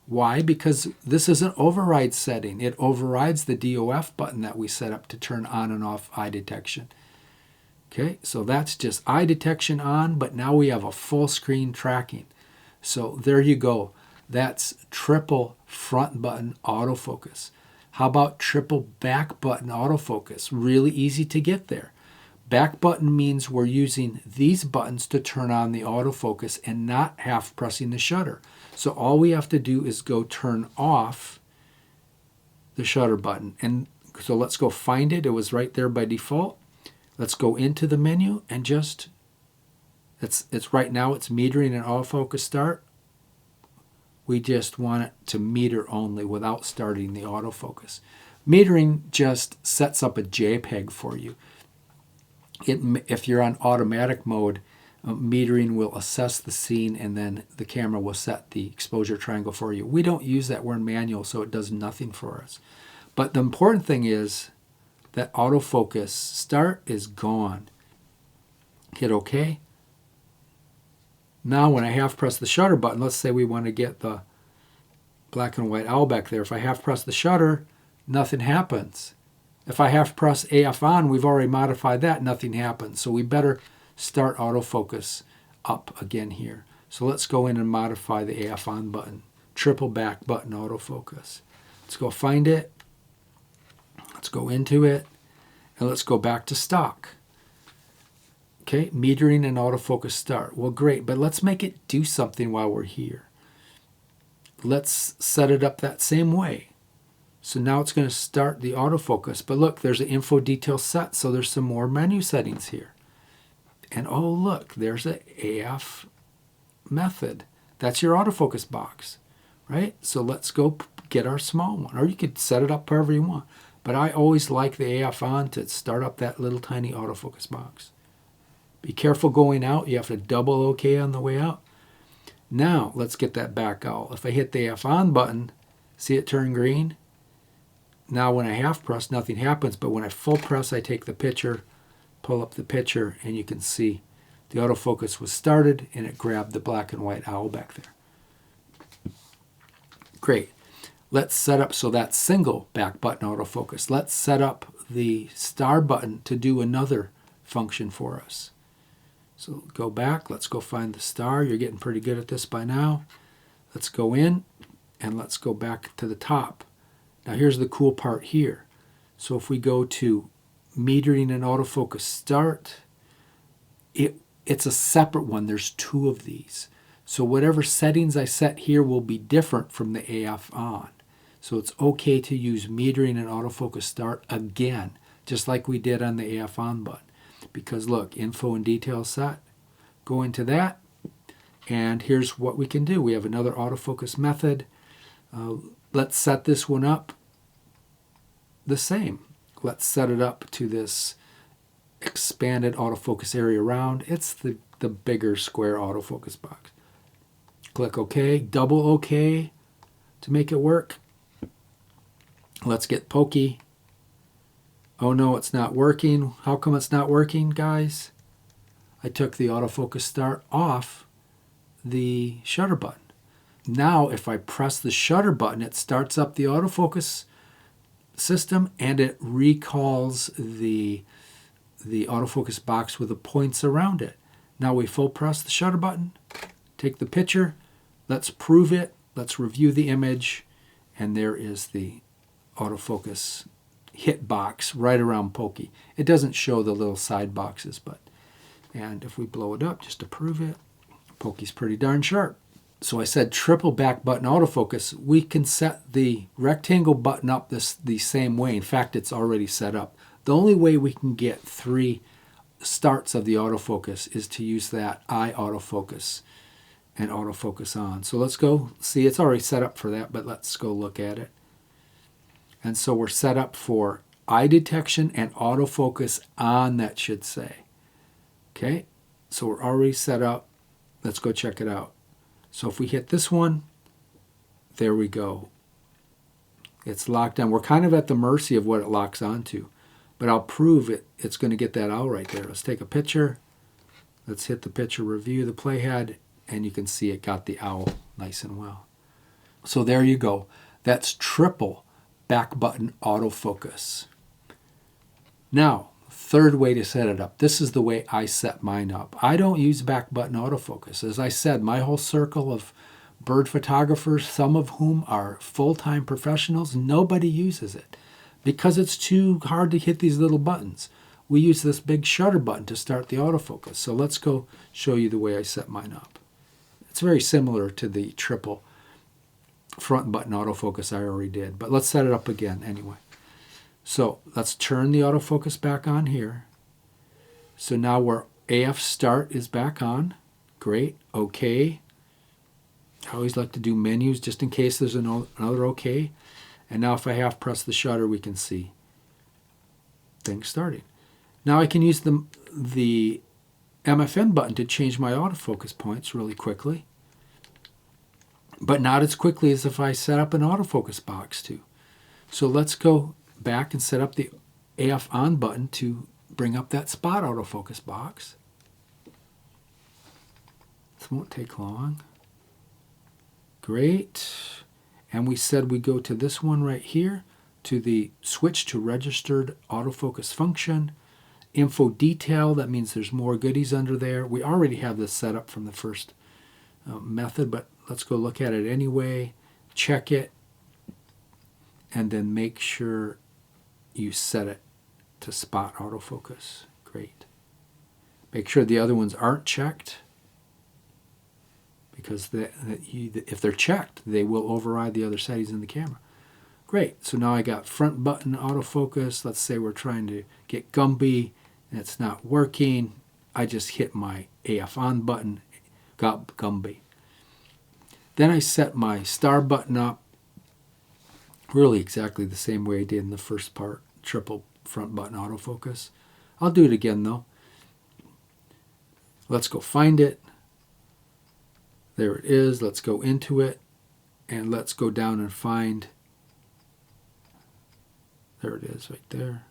Why? Because this is an override setting. It overrides the DOF button that we set up to turn on and off eye detection. Okay, so that's just eye detection on, but now we have a full screen tracking. So there you go. That's triple front button autofocus. How about triple back button autofocus? Really easy to get there. Back button means we're using these buttons to turn on the autofocus and not half pressing the shutter. So all we have to do is go turn off the shutter button. And so let's go find it. It was right there by default. Let's go into the menu and just, it's right now it's metering and autofocus start. We just want it to meter only without starting the autofocus. Metering just sets up a JPEG for you. If you're on automatic mode, metering will assess the scene and then the camera will set the exposure triangle for you. We don't use that. We're in manual, so it does nothing for us. But the important thing is that autofocus start is gone. Hit OK. Now when I half press the shutter button, let's say we want to get the black and white owl back there. If I half press the shutter, nothing happens. If I half press AF on, we've already modified that, nothing happens. So we better start autofocus up again here. So let's go in and modify the AF on button. Triple back button autofocus. Let's go find it. Let's go into it. And let's go back to stock. Okay, metering and autofocus start. Well, great, but let's make it do something while we're here. let's set it up that same way. So now it's going to start the autofocus. But look, there's an info detail set, so there's some more menu settings here. And oh, look, there's an AF method. That's your autofocus box, right? So let's go get our small one. Or you could set it up however you want. But I always like the AF on to start up that little tiny autofocus box. Be careful going out. You have to double OK on the way out. Now, let's get that back out. If I hit the AF on button, see it turn green? Now when I half press, nothing happens. But when I full press, I take the picture, pull up the picture, and you can see the autofocus was started, and it grabbed the black and white owl back there. Great. Let's set up, so that's single back button autofocus. Let's set up the star button to do another function for us. So go back, let's go find the star. You're getting pretty good at this by now. Let's go in, and let's go back to the top. Now here's the cool part here. So if we go to metering and autofocus start, it's a separate one. There's two of these. So whatever settings I set here will be different from the AF on. So it's okay to use metering and autofocus start again, just like we did on the AF on button. Because look, info and detail set, go into that, and here's what we can do. We have another autofocus method. Let's set this one up the same. Let's set it up to this expanded autofocus area around. It's the bigger square autofocus box. Click OK, double OK to make it work. Let's get pokey. Oh no, it's not working. How come it's not working, guys? I took the autofocus start off the shutter button. Now if I press the shutter button, it starts up the autofocus system and it recalls the autofocus box with the points around it. Now we full press the shutter button, take the picture, let's prove it, let's review the image, and there is the autofocus hit box right around pokey. It doesn't show the little side boxes, and if we blow it up just to prove it, pokey's pretty darn sharp. So I said triple back button autofocus. We can set the rectangle button up the same way. In fact, it's already set up. The only way we can get 3 starts of the autofocus is to use that eye autofocus and autofocus on. So let's go see. It's already set up for that, but let's go look at it. And so we're set up for eye detection and autofocus on, that should say. Okay, so we're already set up. Let's go check it out. So if we hit this one, there we go. It's locked on. We're kind of at the mercy of what it locks onto, but I'll prove it's going to get that owl right there. Let's take a picture. Let's hit the picture review, the playhead, and you can see it got the owl nice and well. So there you go. That's triple back button autofocus. Now, third way to set it up. This is the way I set mine up. I don't use back button autofocus. As I said, my whole circle of bird photographers, some of whom are full-time professionals, nobody uses it because it's too hard to hit these little buttons. We use this big shutter button to start the autofocus. So let's go show you the way I set mine up. It's very similar to the triple front button autofocus I already did, but let's set it up again anyway. So let's turn the autofocus back on here. So now where AF start is back on. Great. OK. I always like to do menus just in case there's another OK. And now if I half press the shutter, we can see things starting. Now I can use the MFN button to change my autofocus points really quickly, but not as quickly as if I set up an autofocus box too. So let's go back and set up the AF on button to bring up that spot autofocus box. This won't take long. Great. And we said we go to this one right here, to the switch to registered autofocus function. Info detail, that means there's more goodies under there. We already have this set up from the first method, but let's go look at it anyway. Check it, and then make sure you set it to spot autofocus. Great. Make sure the other ones aren't checked, because if they're checked, they will override the other settings in the camera. Great. So now I got front button autofocus. Let's say we're trying to get Gumby and it's not working. I just hit my AF on button, got Gumby. Then I set my star button up, really exactly the same way I did in the first part, triple front button autofocus. I'll do it again though. Let's go find it. There it is. Let's go into it and let's go down and find. There it is right there.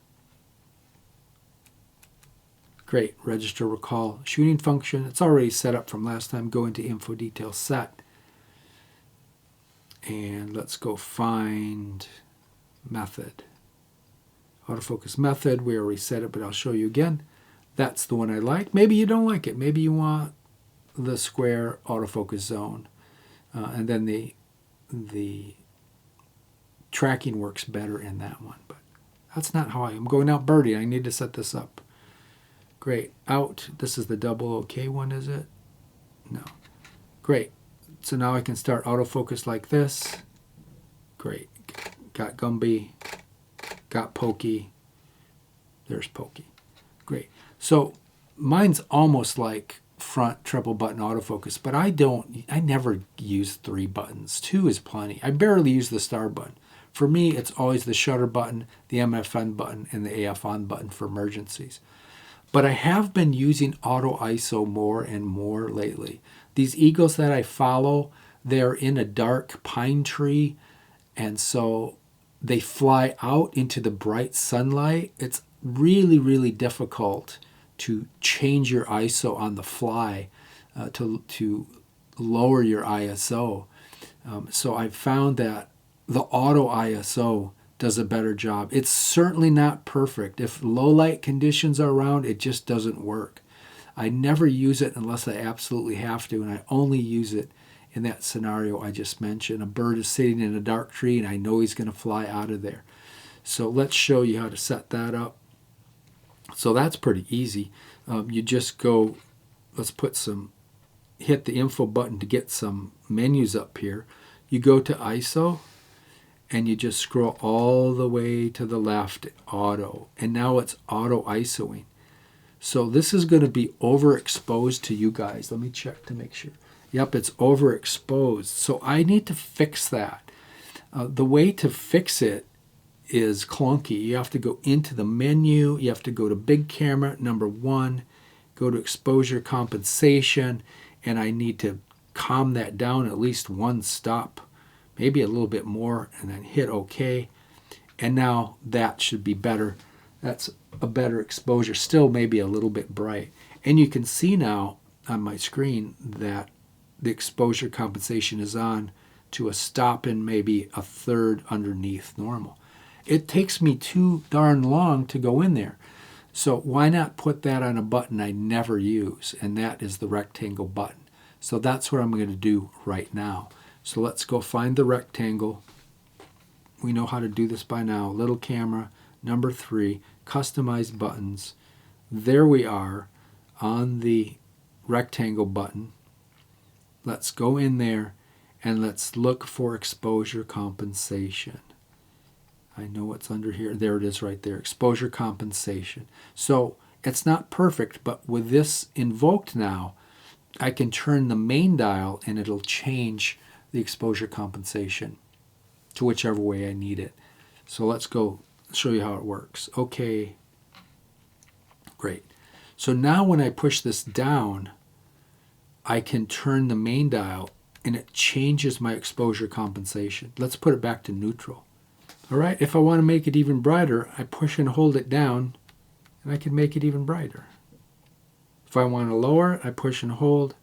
Great. Register recall shooting function. It's already set up from last time. Go into info detail set. And let's go find method. Autofocus method. We already set it, but I'll show you again. That's the one I like. Maybe you don't like it. Maybe you want the square autofocus zone. And then the tracking works better in that one. But that's not how I'm going out birdie. I need to set this up. Great. Out. This is the double OK one, is it? No. Great. So now I can start autofocus like this. Great. Got Gumby. Got Pokey. There's Pokey. Great. So mine's almost like front triple button autofocus, but I never use 3 buttons. 2 is plenty. I barely use the star button. For me, it's always the shutter button, the MFN button, and the AF on button for emergencies. But I have been using autoiso more and more lately. These eagles that I follow, they're in a dark pine tree, and so they fly out into the bright sunlight. It's really, really difficult to change your ISO on the fly to lower your ISO. So I've found that the auto ISO does a better job. It's certainly not perfect. If low light conditions are around, it just doesn't work. I never use it unless I absolutely have to, and I only use it in that scenario I just mentioned. A bird is sitting in a dark tree and I know he's going to fly out of there. So let's show you how to set that up. So that's pretty easy. You just go, let's hit the info button to get some menus up here. You go to ISO and you just scroll all the way to the left, auto. And now it's auto ISOing. So this is going to be overexposed to you guys. Let me check to make sure. Yep, it's overexposed. So I need to fix that. The way to fix it is clunky. You have to go into the menu. You have to go to big camera, number 1, go to exposure compensation, and I need to calm that down at least 1 stop, maybe a little bit more, and then hit OK. And now that should be better. That's a better exposure, still maybe a little bit bright. And you can see now on my screen that the exposure compensation is on to a stop in maybe a third underneath normal. It takes me too darn long to go in there. So why not put that on a button I never use, and that is the rectangle button. So that's what I'm going to do right now. So let's go find the rectangle. We know how to do this by now. Little camera, number 3, customize buttons. There we are on the rectangle button. Let's go in there and let's look for exposure compensation. I know it's under here. There it is right there, exposure compensation. So it's not perfect, but with this invoked now, I can turn the main dial and it'll change the exposure compensation to whichever way I need it. So let's go show you how it works. Okay, great. So now when I push this down, I can turn the main dial and it changes my exposure compensation. Let's put it back to neutral. All right, if I want to make it even brighter, I push and hold it down and I can make it even brighter. If I want to lower it, I push and hold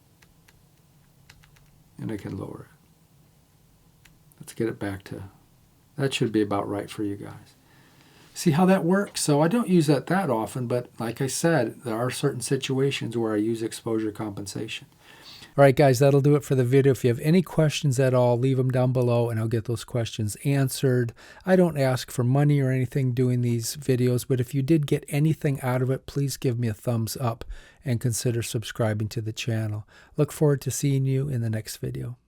and I can lower it. Let's get it back to, that should be about right for you guys. See how that works? So I don't use that often, but like I said, there are certain situations where I use exposure compensation. All right, guys, that'll do it for the video. If you have any questions at all, leave them down below and I'll get those questions answered. I don't ask for money or anything doing these videos, but if you did get anything out of it, please give me a thumbs up and consider subscribing to the channel. Look forward to seeing you in the next video.